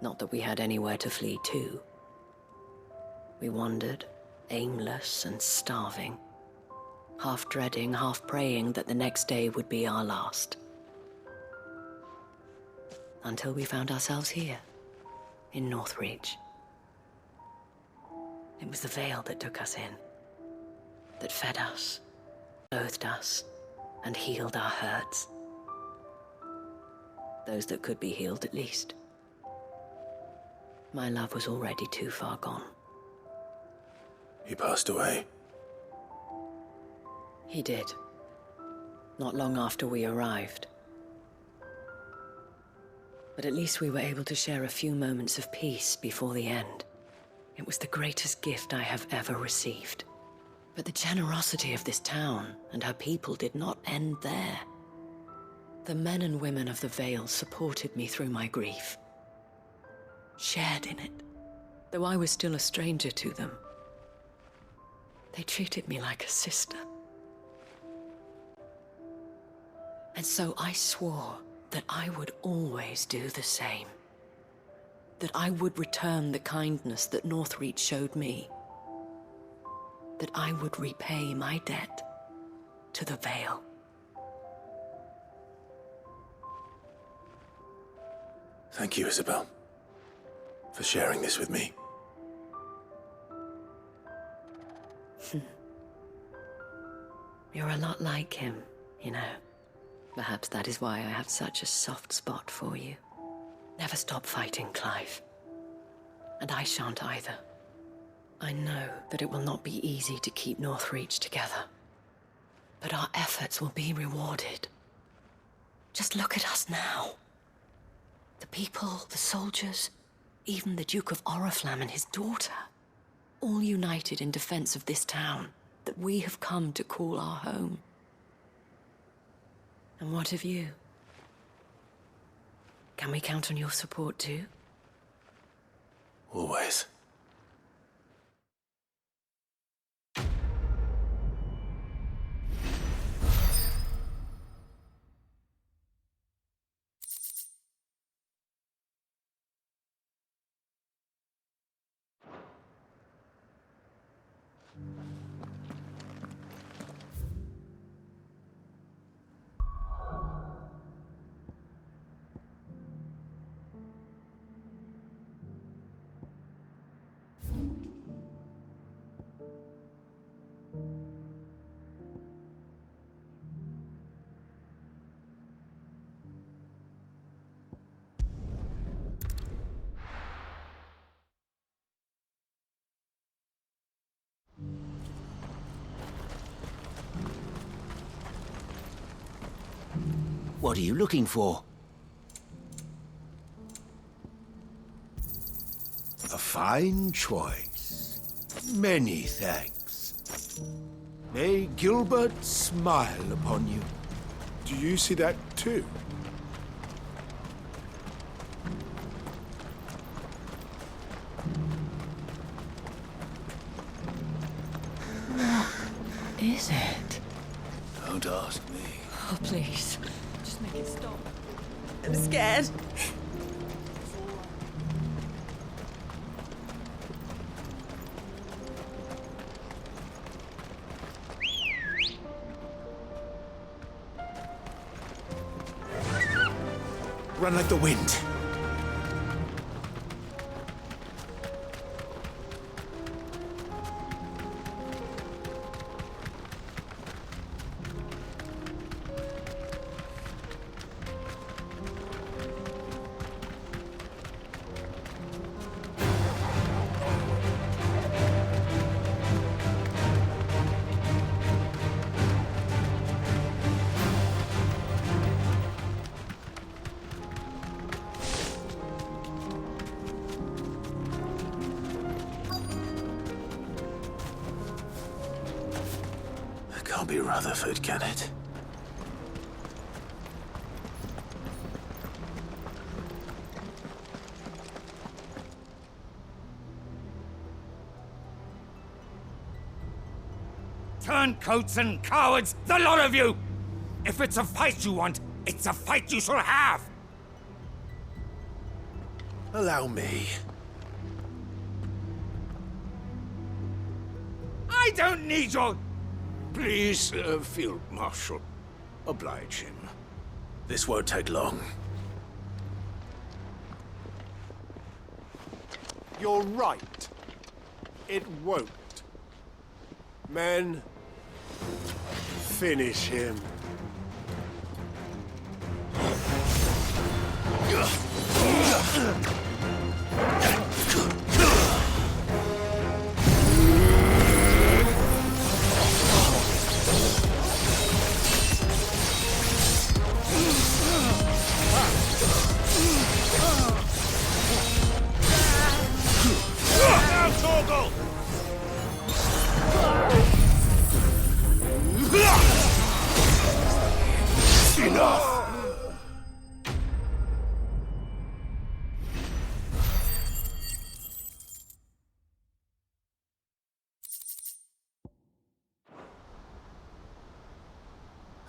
Not that we had anywhere to flee to. We wandered, aimless and starving, half dreading, half praying that the next day would be our last. Until we found ourselves here, in Northreach. It was the Vale that took us in, that fed us, clothed us, and healed our hurts. Those that could be healed, at least. My love was already too far gone. He passed away. He did. not long after we arrived. But at least we were able to share a few moments of peace before the end. It was the greatest gift I have ever received. But the generosity of this town and her people did not end there. The men and women of the Vale supported me through my grief, shared in it, though I was still a stranger to them. They treated me like a sister. And so I swore that I would always do the same. That I would return the kindness that Northreach showed me. That I would repay my debt to the Vale. Thank you, Isabel, for sharing this with me. You're a lot like him, you know. Perhaps that is why I have such a soft spot for you. Never stop fighting, Clive. And I shan't either. I know that it will not be easy to keep Northreach together. But our efforts will be rewarded. Just look at us now. The people, the soldiers, even the Duke of Oriflamme and his daughter, all united in defense of this town that we have come to call our home. And what of you? Can we count on your support too? Always. What are you looking for? A fine choice. Many thanks. May Gilbert smile upon you. Do you see that too? What is it? Don't ask me. Oh, please. Just make it stop. I'm scared. Run like the wind. Can't be Rutherford, can it? Turncoats and cowards, the lot of you! If it's a fight you want, it's a fight you shall have! Allow me. I don't need your... Please, Field Marshal, oblige him. This won't take long. You're right. It won't. Men, finish him.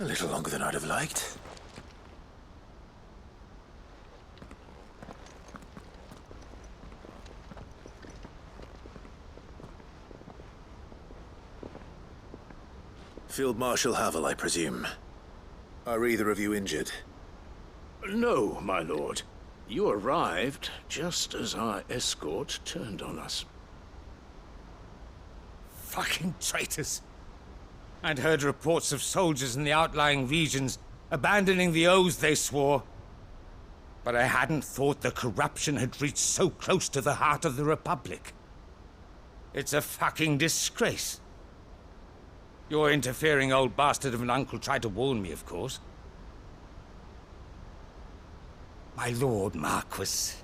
A little longer than I'd have liked. Field Marshal Havel, I presume. Are either of you injured? No, my lord. You arrived just as our escort turned on us. Fucking traitors. I'd heard reports of soldiers in the outlying regions abandoning the oaths they swore. But I hadn't thought the corruption had reached so close to the heart of the Republic. It's a fucking disgrace. Your interfering old bastard of an uncle tried to warn me, of course. My lord Marquis.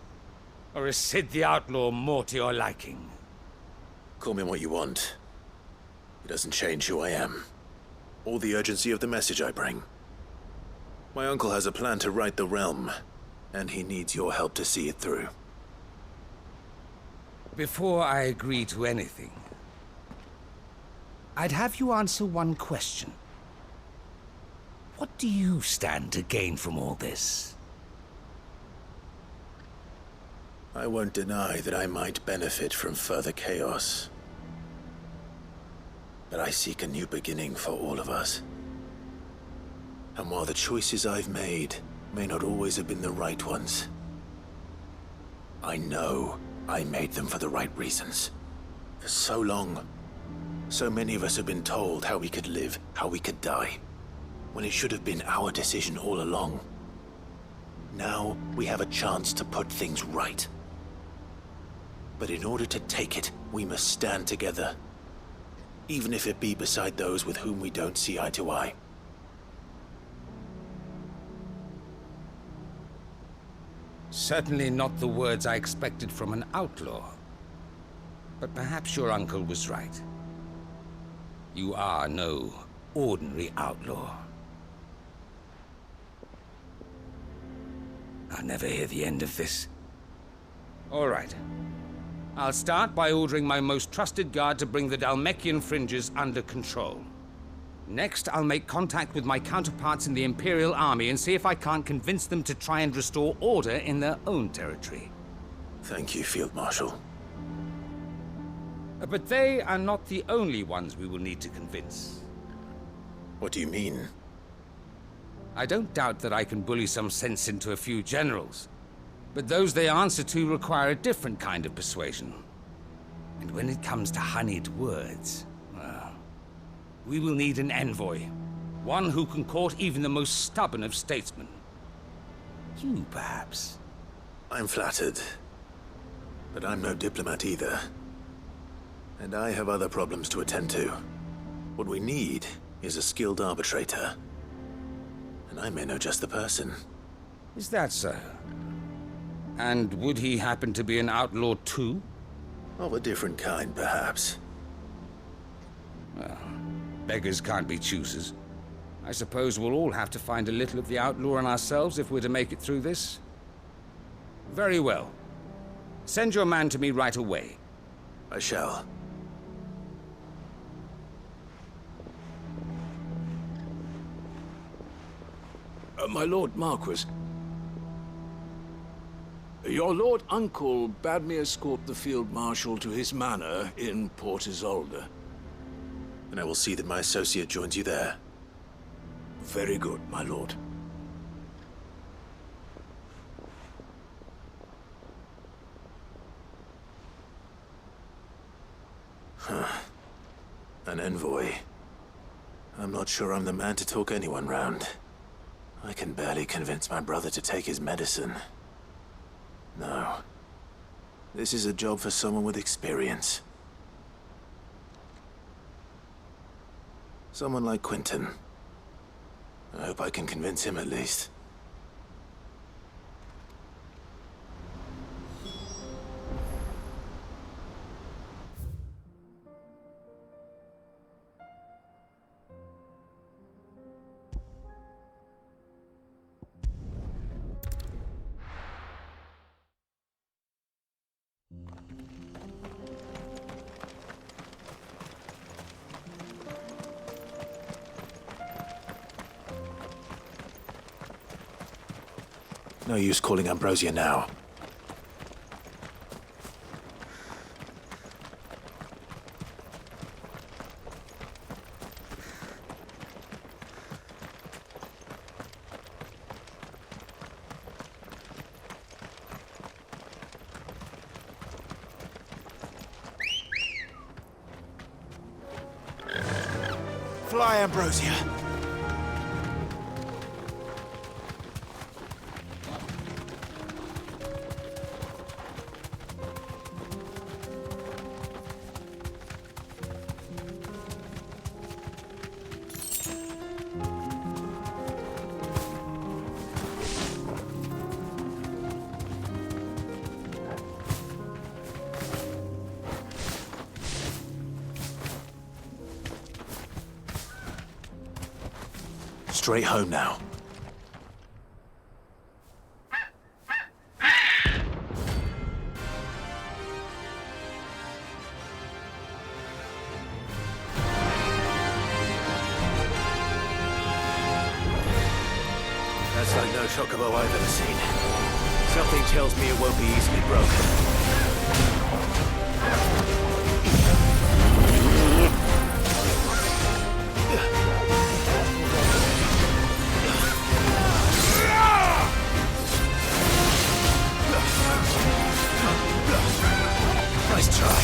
Or is Sid the Outlaw more to your liking? Call me what you want. It doesn't change who I am, or the urgency of the message I bring. My uncle has a plan to right the realm, and he needs your help to see it through. Before I agree to anything, I'd have you answer one question. What do you stand to gain from all this? I won't deny that I might benefit from further chaos. But I seek a new beginning for all of us. And while the choices I've made may not always have been the right ones, I know I made them for the right reasons. For so long, so many of us have been told how we could live, how we could die, when it should have been our decision all along. Now we have a chance to put things right. But in order to take it, we must stand together. Even if it be beside those with whom we don't see eye to eye. Certainly not the words I expected from an outlaw. But perhaps your uncle was right. You are no ordinary outlaw. I'll never hear the end of this. All right. I'll start by ordering my most trusted guard to bring the Dalmekian fringes under control. Next, I'll make contact with my counterparts in the Imperial Army and see if I can't convince them to try and restore order in their own territory. Thank you, Field Marshal. But they are not the only ones we will need to convince. What do you mean? I don't doubt that I can bully some sense into a few generals. But those they answer to require a different kind of persuasion. And when it comes to honeyed words, well, we will need an envoy. One who can court even the most stubborn of statesmen. You, perhaps? I'm flattered. But I'm no diplomat either. And I have other problems to attend to. What we need is a skilled arbitrator. And I may know just the person. Is that so? And would he happen to be an outlaw too? Of a different kind, perhaps. Well, beggars can't be choosers. I suppose we'll all have to find a little of the outlaw in ourselves if we're to make it through this. Very well. Send your man to me right away. I shall. My Lord Marquis. Your Lord Uncle bade me escort the Field Marshal to his manor in Port Isolde. And I will see that my associate joins you there. Very good, my lord. An envoy. I'm not sure I'm the man to talk anyone round. I can barely convince my brother to take his medicine. No. This is a job for someone with experience. Someone like Quentin. I hope I can convince him at least. No use calling Ambrosia now. Fly, Ambrosia! Straight home now. That's like no chocobo I've ever seen. Something tells me it won't be easily broken. Nice try.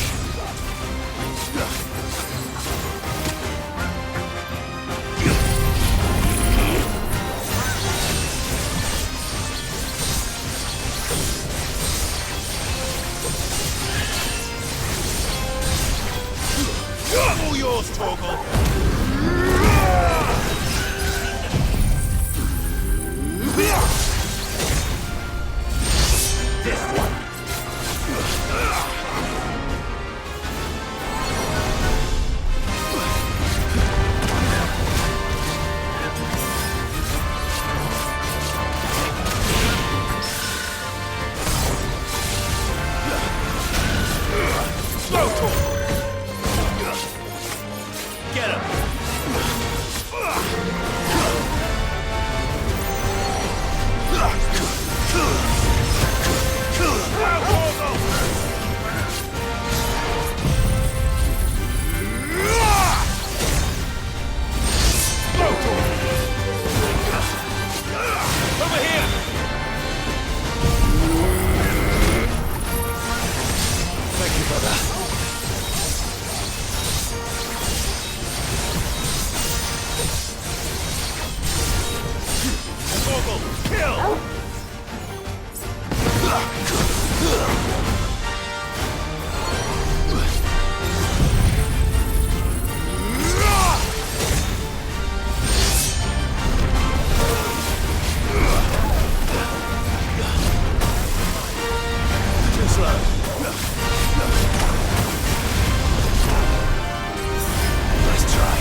All yours, Torgal. This one. Get him! Over here! Thank you, brother. Kill! Too slow. Nice try.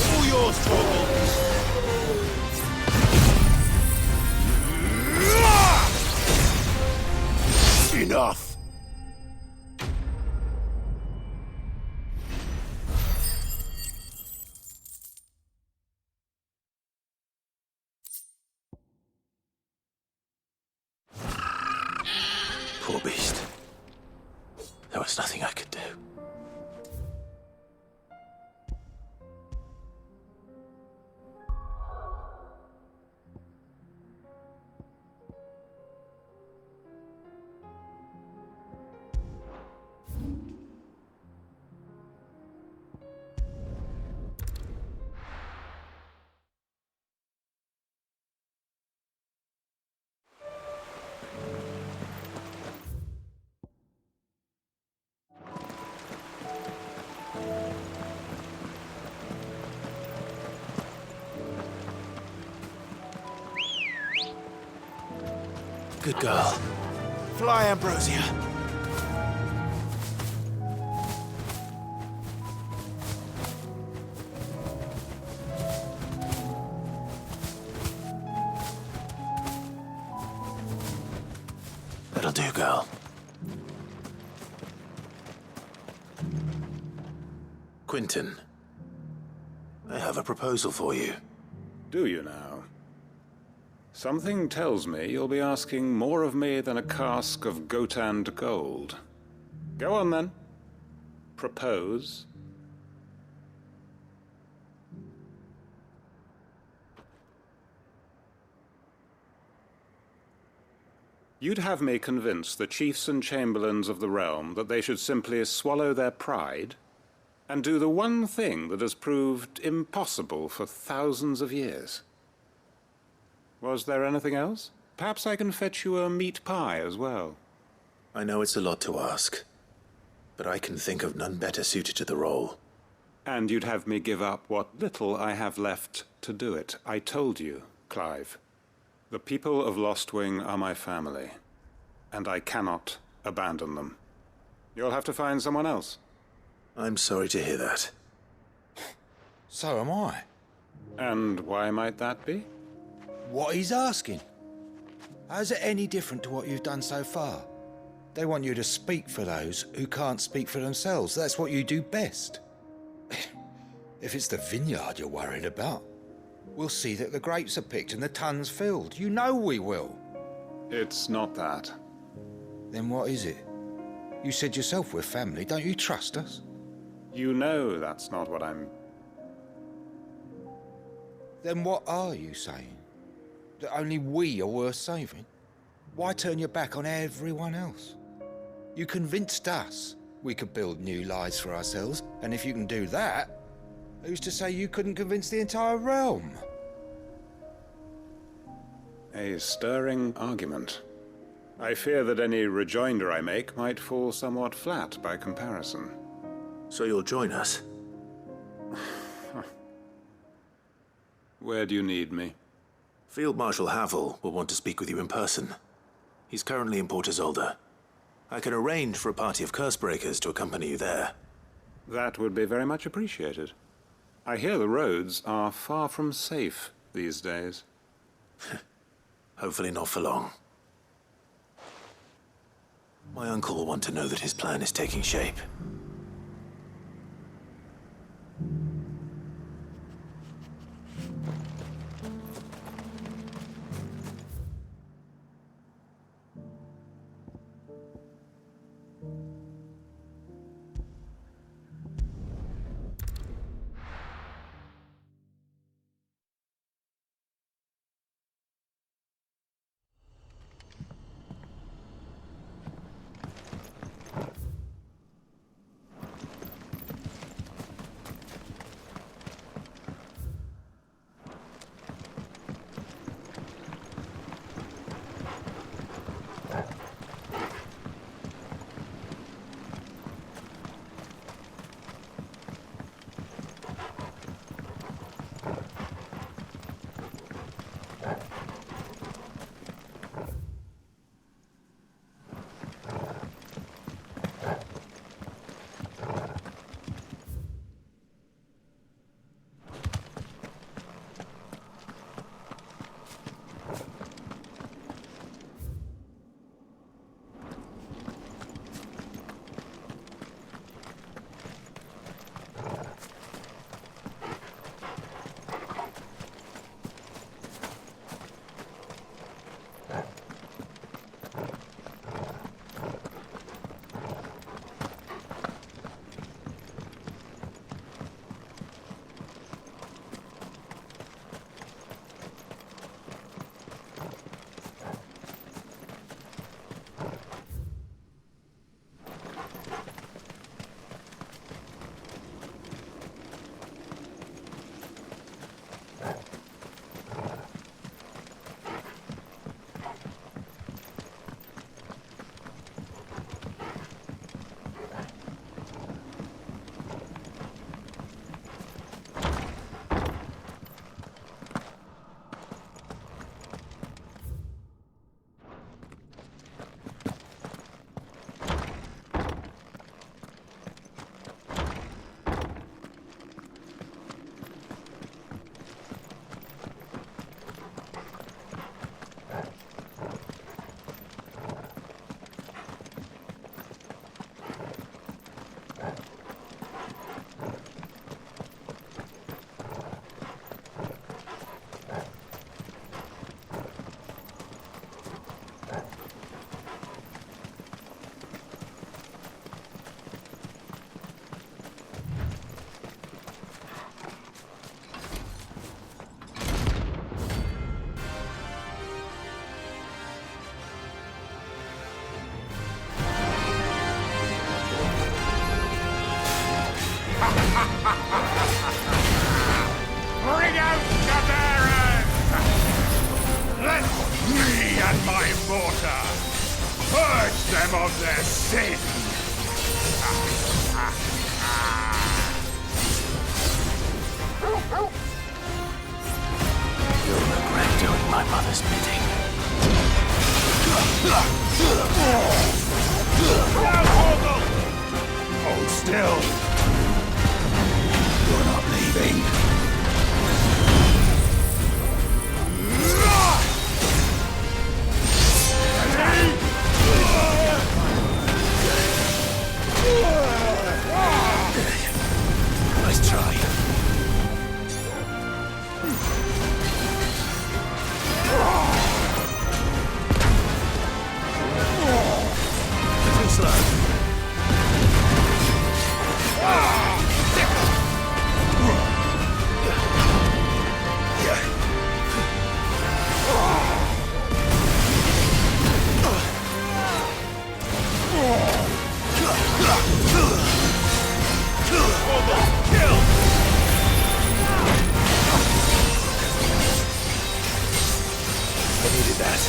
All yours, Torgal. Enough! Poor beast. There was nothing I could do. Good girl. Fly, Ambrosia. That'll do, girl. Quentin, I have a proposal for you. Do you now? Something tells me you'll be asking more of me than a cask of Gotand gold. Go on, then. Propose. You'd have me convince the chiefs and chamberlains of the realm that they should simply swallow their pride and do the one thing that has proved impossible for thousands of years. Was there anything else? Perhaps I can fetch you a meat pie as well. I know it's a lot to ask, but I can think of none better suited to the role. And you'd have me give up what little I have left to do it. I told you, Clive. The people of Lostwing are my family, and I cannot abandon them. You'll have to find someone else. I'm sorry to hear that. So am I. And why might that be? What he's asking. How's it any different to what you've done so far? They want you to speak for those who can't speak for themselves. That's what you do best. If it's the vineyard you're worried about, we'll see that the grapes are picked and the tons filled. You know we will. It's not that. Then what is it? You said yourself we're family. Don't you trust us? You know that's not what I'm... Then what are you saying? That only we are worth saving? Why turn your back on everyone else? You convinced us we could build new lives for ourselves, and if you can do that, who's to say you couldn't convince the entire realm? A stirring argument. I fear that any rejoinder I make might fall somewhat flat by comparison. So you'll join us? Where do you need me? Field Marshal Havel will want to speak with you in person. He's currently in Port Isolde. I can arrange for a party of Cursebreakers to accompany you there. That would be very much appreciated. I hear the roads are far from safe these days. Hopefully not for long. My uncle will want to know that his plan is taking shape. Bring out the Baron! Let me and my mortar purge them of their sin! You'll regret doing my mother's bidding. Hold still! You're not leaving. Nice try. Too slow. I needed that.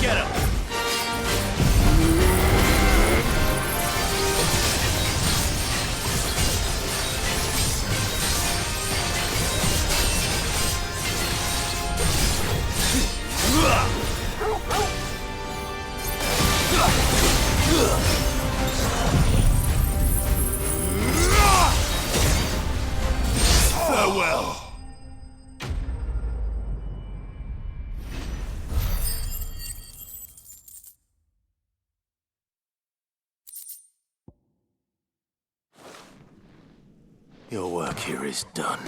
Get him! Farewell! Your work here is done.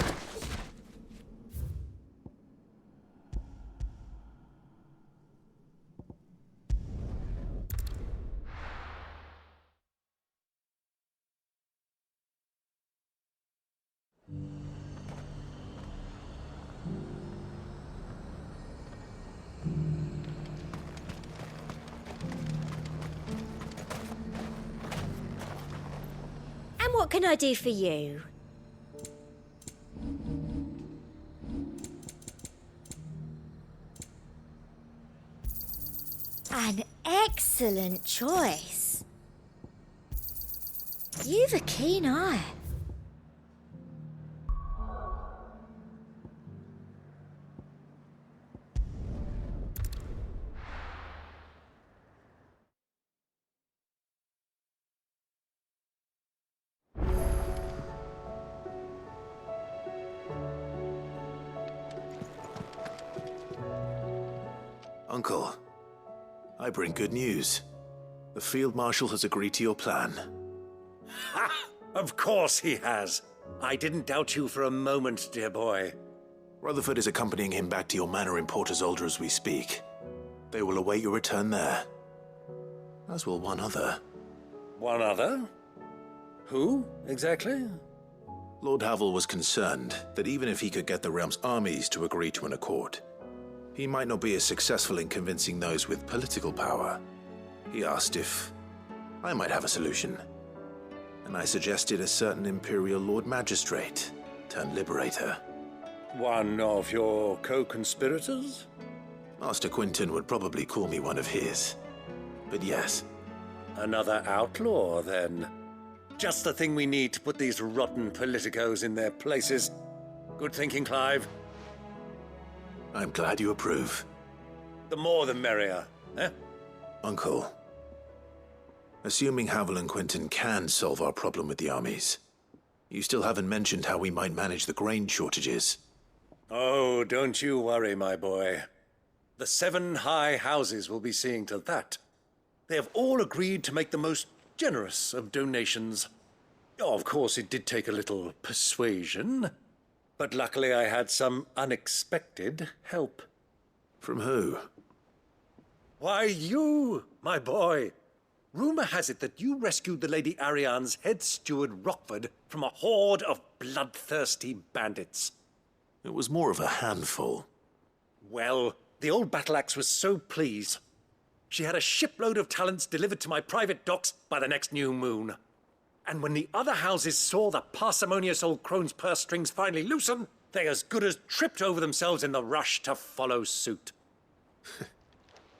And what can I do for you? An excellent choice. You've a keen eye. Uncle, I bring good news. The Field Marshal has agreed to your plan. Ha! Of course he has. I didn't doubt you for a moment, dear boy. Rutherford is accompanying him back to your manor in Porter's Alder as we speak. They will await your return there. As will one other. One other? Who, exactly? Lord Havel was concerned that even if he could get the realm's armies to agree to an accord, he might not be as successful in convincing those with political power. He asked if I might have a solution, and I suggested a certain Imperial Lord Magistrate turned Liberator. One of your co-conspirators? Master Quinton would probably call me one of his, but yes. Another outlaw, then. Just the thing we need to put these rotten politicos in their places. Good thinking, Clive. I'm glad you approve. The more the merrier, eh? Uncle, assuming Havel and Quinton can solve our problem with the armies, You still haven't mentioned how we might manage the grain shortages. Oh, don't you worry, my boy. The 7 high houses will be seeing to that. They have all agreed to make the most generous of donations. Oh, of course, it did take a little persuasion, but luckily I had some unexpected help. From who? Why, you, my boy. Rumor has it that you rescued the Lady Ariane's head steward Rockford from a horde of bloodthirsty bandits. It was more of a handful. Well, the old battle axe was so pleased. She had a shipload of talents delivered to my private docks by the next new moon. And when the other houses saw the parsimonious old crone's purse strings finally loosen, they as good as tripped over themselves in the rush to follow suit.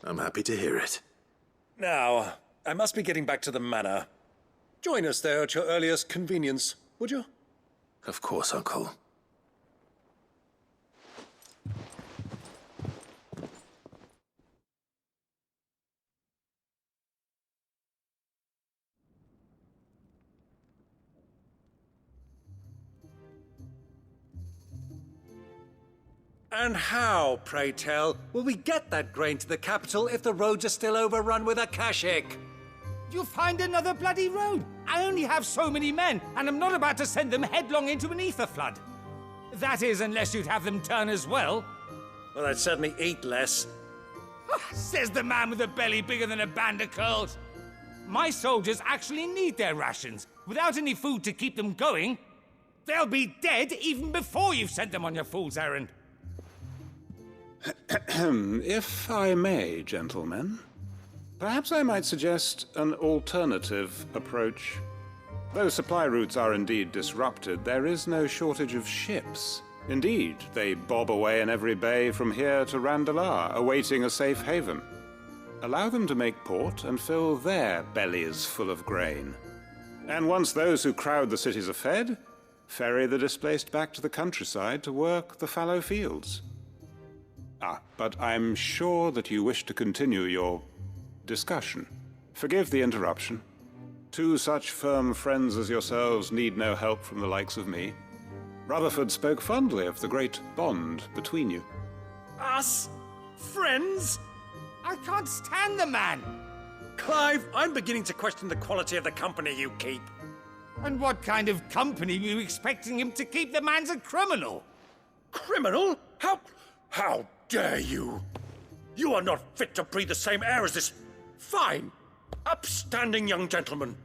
I'm happy to hear it. Now, I must be getting back to the manor. Join us there at your earliest convenience, would you? Of course, Uncle. And how, pray tell, will we get that grain to the capital if the roads are still overrun with Akashic? You'll find another bloody road. I only have so many men, and I'm not about to send them headlong into an ether flood. That is, unless you'd have them turn as well. Well, I'd certainly eat less. Says the man with a belly bigger than a band of curls. My soldiers actually need their rations. Without any food to keep them going, they'll be dead even before you've sent them on your fool's errand. If I may, gentlemen, perhaps I might suggest an alternative approach. Though supply routes are indeed disrupted, there is no shortage of ships. Indeed, they bob away in every bay from here to Randalar, awaiting a safe haven. Allow them to make port and fill their bellies full of grain. And once those who crowd the cities are fed, ferry the displaced back to the countryside to work the fallow fields. But I'm sure that you wish to continue your discussion. Forgive the interruption. 2 such firm friends as yourselves need no help from the likes of me. Rutherford spoke fondly of the great bond between you. Us? Friends? I can't stand the man! Clive, I'm beginning to question the quality of the company you keep. And what kind of company were you expecting him to keep? The man's a criminal! Criminal? How dare you? You are not fit to breathe the same air as this fine, upstanding young gentleman.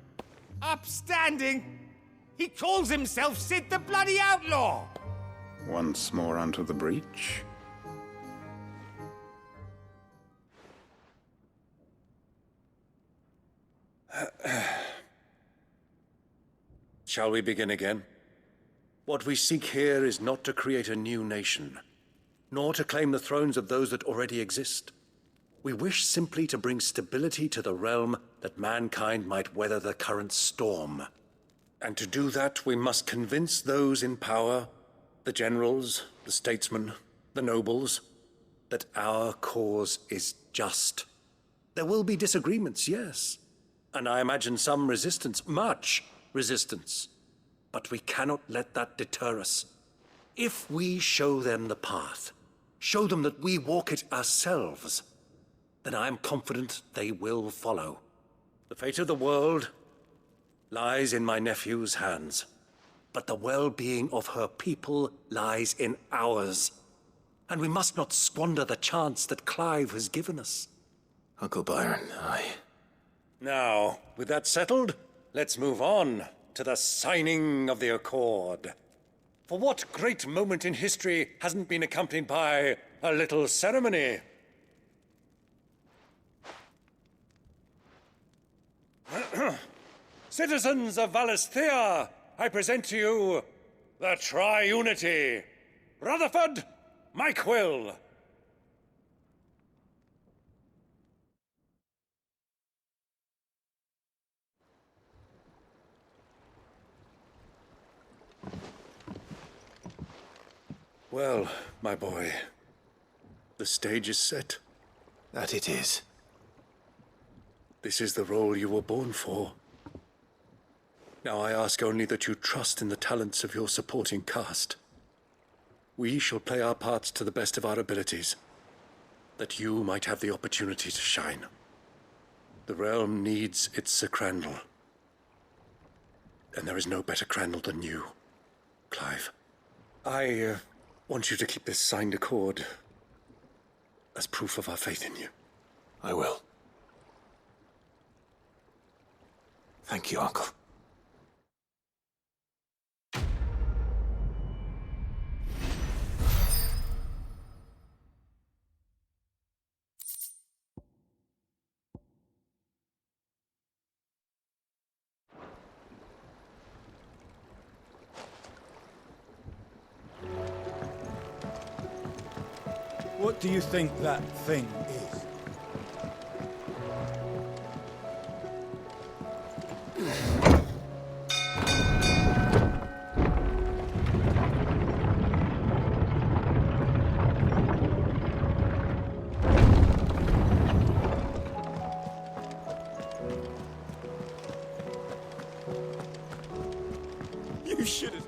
Upstanding? He calls himself Sid the Bloody Outlaw! Once more onto the breach. Shall we begin again? What we seek here is not to create a new nation, nor to claim the thrones of those that already exist. We wish simply to bring stability to the realm that mankind might weather the current storm. And to do that, we must convince those in power, the generals, the statesmen, the nobles, that our cause is just. There will be disagreements, yes, and I imagine some resistance, much resistance. But we cannot let that deter us. If we show them the path, show them that we walk it ourselves, then I am confident they will follow. The fate of the world lies in my nephew's hands, but the well-being of her people lies in ours. And we must not squander the chance that Clive has given us. Uncle Byron, Now, with that settled, let's move on to the signing of the Accord. For what great moment in history hasn't been accompanied by a little ceremony? Citizens of Valisthea, I present to you the Triunity. Rutherford, Mike Will. Well, my boy, the stage is set. That it is. This is the role you were born for. Now I ask only that you trust in the talents of your supporting cast. We shall play our parts to the best of our abilities, that you might have the opportunity to shine. The realm needs its Sir Crandall. And there is no better Crandall than you, Clive. I want you to keep this signed accord as proof of our faith in you. I will. Thank you, Uncle. What do you think that thing is? You should've...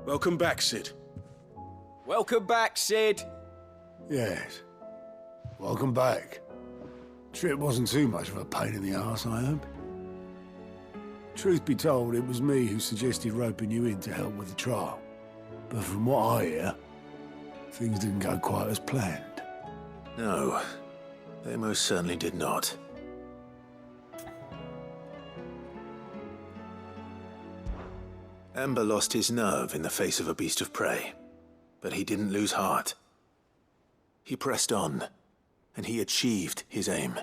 Welcome back, Sid. Welcome back, Sid. Yes. Welcome back. Trip wasn't too much of a pain in the arse, I hope. Truth be told, it was me who suggested roping you in to help with the trial. But from what I hear, things didn't go quite as planned. No, they most certainly did not. Ember lost his nerve in the face of a beast of prey, but he didn't lose heart. He pressed on, and he achieved his aim.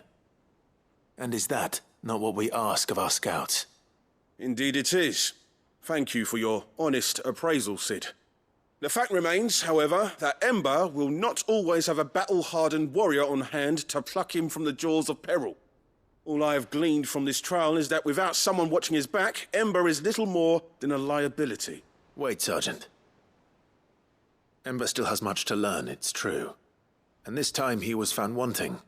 And is that not what we ask of our scouts? Indeed it is. Thank you for your honest appraisal, Sid. The fact remains, however, that Ember will not always have a battle-hardened warrior on hand to pluck him from the jaws of peril. All I have gleaned from this trial is that without someone watching his back, Ember is little more than a liability. Wait, Sergeant. Ember still has much to learn, it's true. And this time he was found wanting.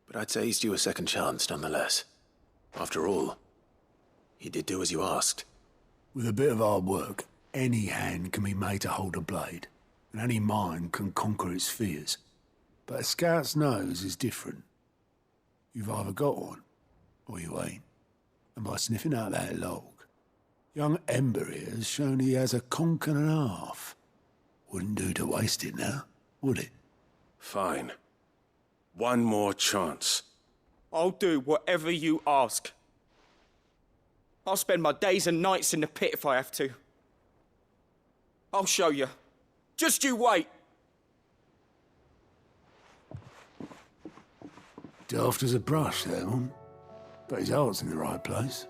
But I'd say he's due a second chance, nonetheless. After all, he did do as you asked. With a bit of hard work, any hand can be made to hold a blade, and any mind can conquer its fears. But a scout's nose is different. You've either got one, or you ain't. And by sniffing out that log, young Ember here has shown he has a conch and a half. Wouldn't do to waste it now, would it? Fine. One more chance. I'll do whatever you ask. I'll spend my days and nights in the pit if I have to. I'll show you. Just you wait. Daft as a brush, that one. But his heart's in the right place.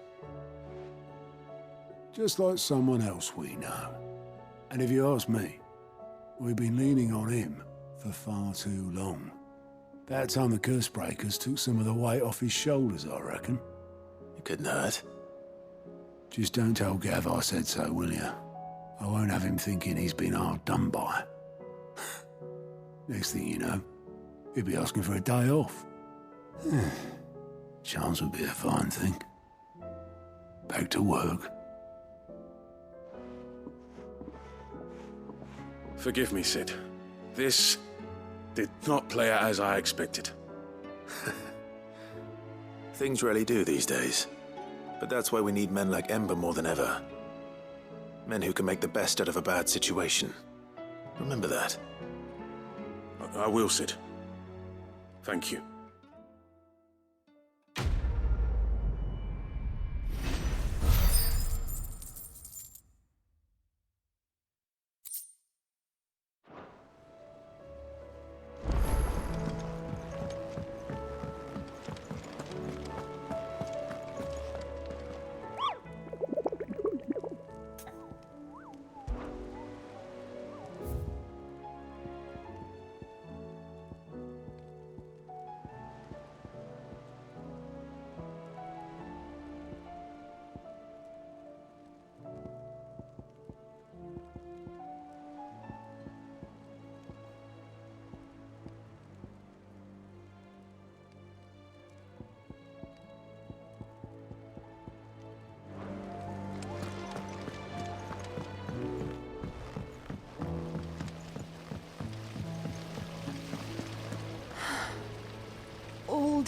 Just like someone else we know. And if you ask me, we've been leaning on him for far too long. That time the curse breakers took some of the weight off his shoulders, I reckon. It couldn't hurt. Just don't tell Gav I said so, will you? I won't have him thinking he's been hard done by. Next thing you know, he'll be asking for a day off. Chance would be a fine thing. Back to work. Forgive me, Sid. This did not play out as I expected. Things rarely do these days. But that's why we need men like Ember more than ever. Men who can make the best out of a bad situation. Remember that. I will, Sid. Thank you.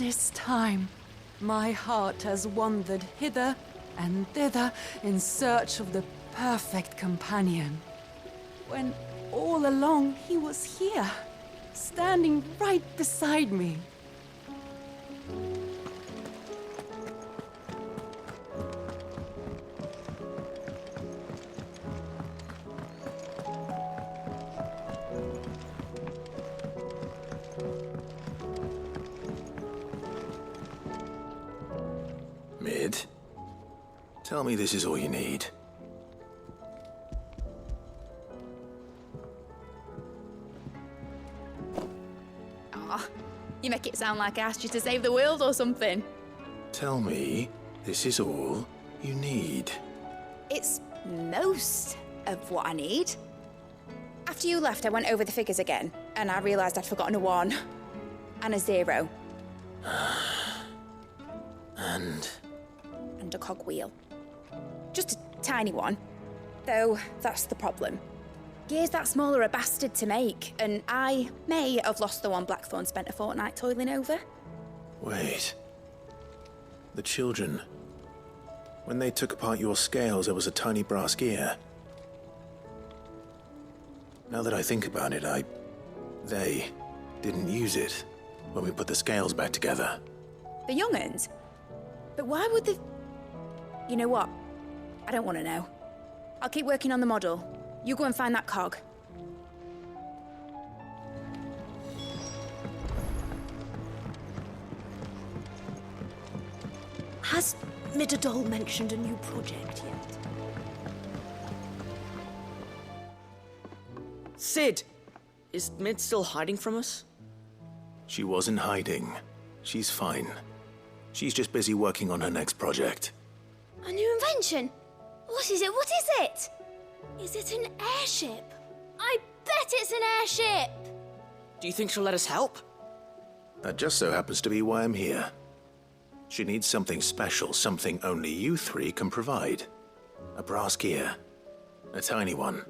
this time, my heart has wandered hither and thither in search of the perfect companion. When all along he was here, standing right beside me. Mid, tell me this is all you need. Aw, you make it sound like I asked you to save the world or something. Tell me this is all you need. It's most of what I need. After you left, I went over the figures again, and I realised I'd forgotten a 1 and a 0. And a cogwheel. Just a tiny one. Though, that's the problem. Gears that small are a bastard to make, and I may have lost the one Blackthorn spent a fortnight toiling over. Wait. The children. When they took apart your scales, there was a tiny brass gear. Now that I think about it, they didn't use it when we put the scales back together. The young'uns? But why would the... You know what? I don't want to know. I'll keep working on the model. You go and find that cog. Has Midadol mentioned a new project yet? Sid! Is Mid still hiding from us? She wasn't hiding. She's fine. She's just busy working on her next project. A new invention? What is it? What is it? Is it an airship? I bet it's an airship! Do you think she'll let us help? That just so happens to be why I'm here. She needs something special, something only you three can provide. A brass gear. A tiny one.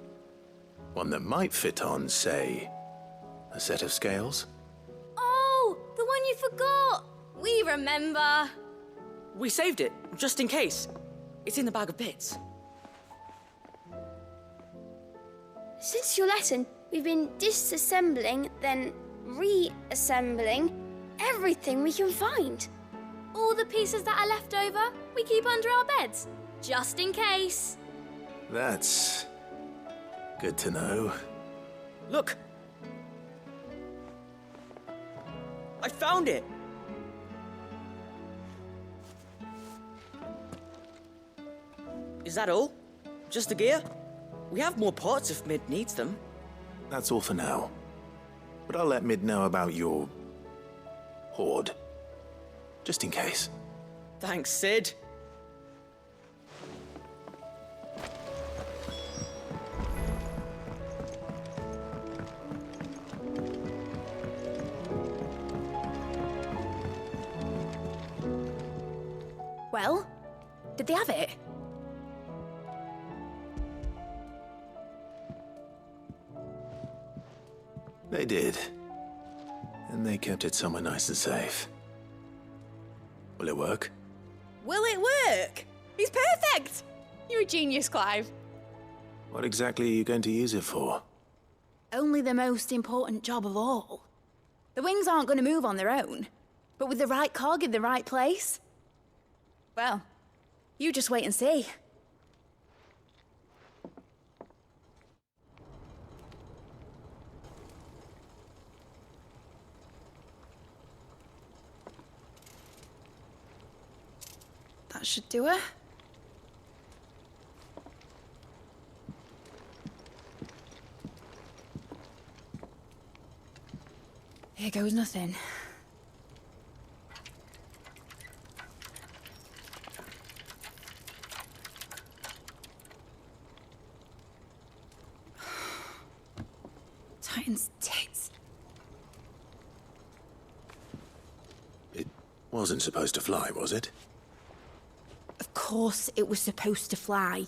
One that might fit on, say, a set of scales? Oh, the one you forgot! We remember! We saved it, just in case. It's in the bag of bits. Since your lesson, we've been disassembling, then reassembling everything we can find. All the pieces that are left over, we keep under our beds, just in case. That's good to know. Look! I found it! Is that all? Just the gear? We have more parts if Mid needs them. That's all for now. But I'll let Mid know about your hoard. Just in case. Thanks, Sid. Well, did they have it? They did. And they kept it somewhere nice and safe. Will it work? Will it work? He's perfect! You're a genius, Clive. What exactly are you going to use it for? Only the most important job of all. The wings aren't going to move on their own. But with the right cog in the right place... Well, you just wait and see. That should do it. Here goes nothing. Titan's tits. It wasn't supposed to fly, was it? Of course it was supposed to fly.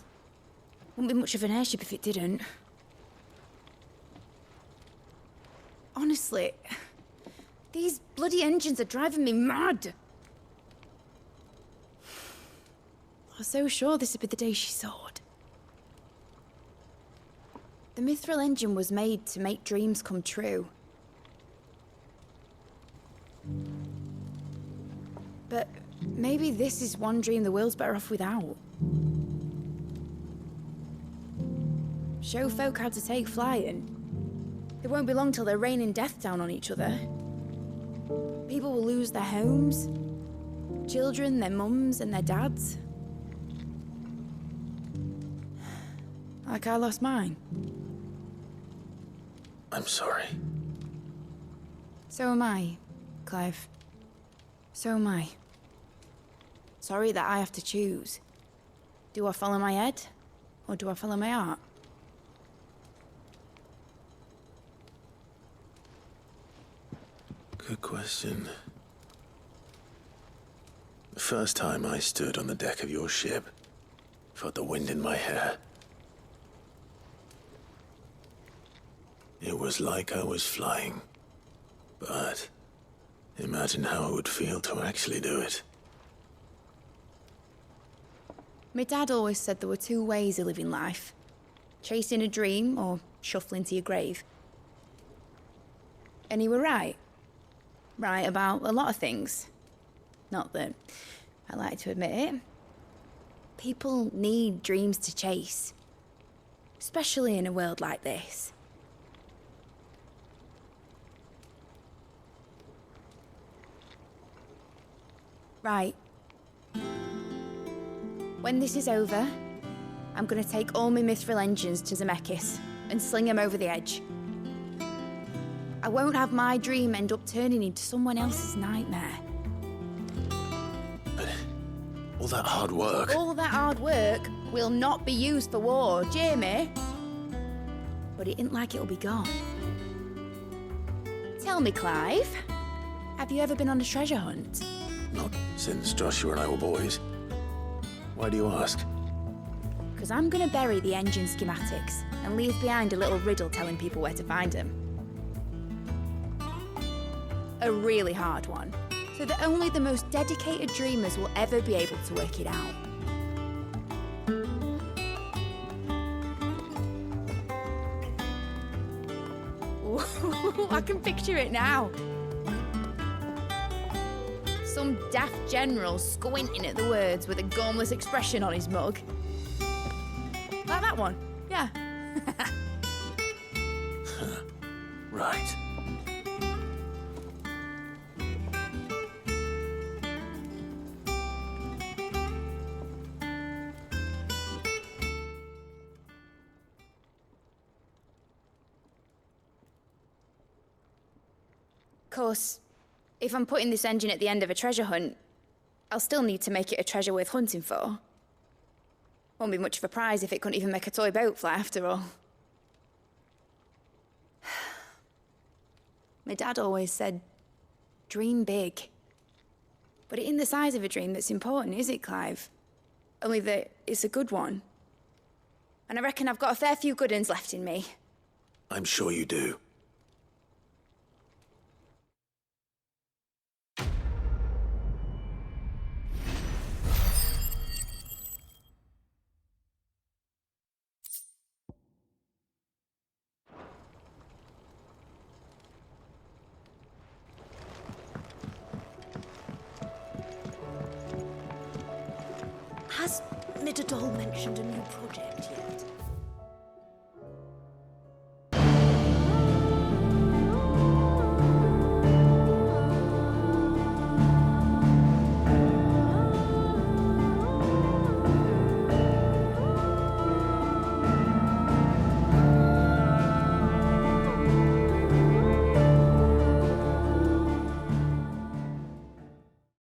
Wouldn't be much of an airship if it didn't. Honestly, These bloody engines are driving me mad. I was so sure this would be the day she soared. The Mithril engine was made to make dreams come true. But maybe this is one dream the world's better off without. Show folk how to take flying. It won't be long till they're raining death down on each other. People will lose their homes. Children, their mums and their dads. Like I lost mine. I'm sorry. So am I, Clive. So am I. Sorry that I have to choose. Do I follow my head, or do I follow my heart? Good question. The first time I stood on the deck of your ship, felt the wind in my hair. It was like I was flying. But imagine how it would feel to actually do it. My dad always said there were two ways of living life. Chasing a dream or shuffling to your grave. And he were right. Right about a lot of things. Not that I like to admit it. People need dreams to chase. Especially in a world like this. Right. When this is over, I'm gonna take all my Mithril engines to Zemeckis and sling them over the edge. I won't have my dream end up turning into someone else's nightmare. But all that hard work... All that hard work will not be used for war, Jamie. But it isn't like it'll be gone. Tell me, Clive, have you ever been on a treasure hunt? Not since Joshua and I were boys. Why do you ask? Because I'm gonna bury the engine schematics and leave behind a little riddle telling people where to find them. A really hard one, so that only the most dedicated dreamers will ever be able to work it out. Ooh, I can picture it now. Some daft general squinting at the words with a gormless expression on his mug. Like that one, yeah. Right. Of course, if I'm putting this engine at the end of a treasure hunt, I'll still need to make it a treasure worth hunting for. Won't be much of a prize if it couldn't even make a toy boat fly after all. My dad always said, dream big. But it ain't the size of a dream that's important, is it, Clive? Only that it's a good one. And I reckon I've got a fair few good uns left in me. I'm sure you do. Has Midadol mentioned a new project yet?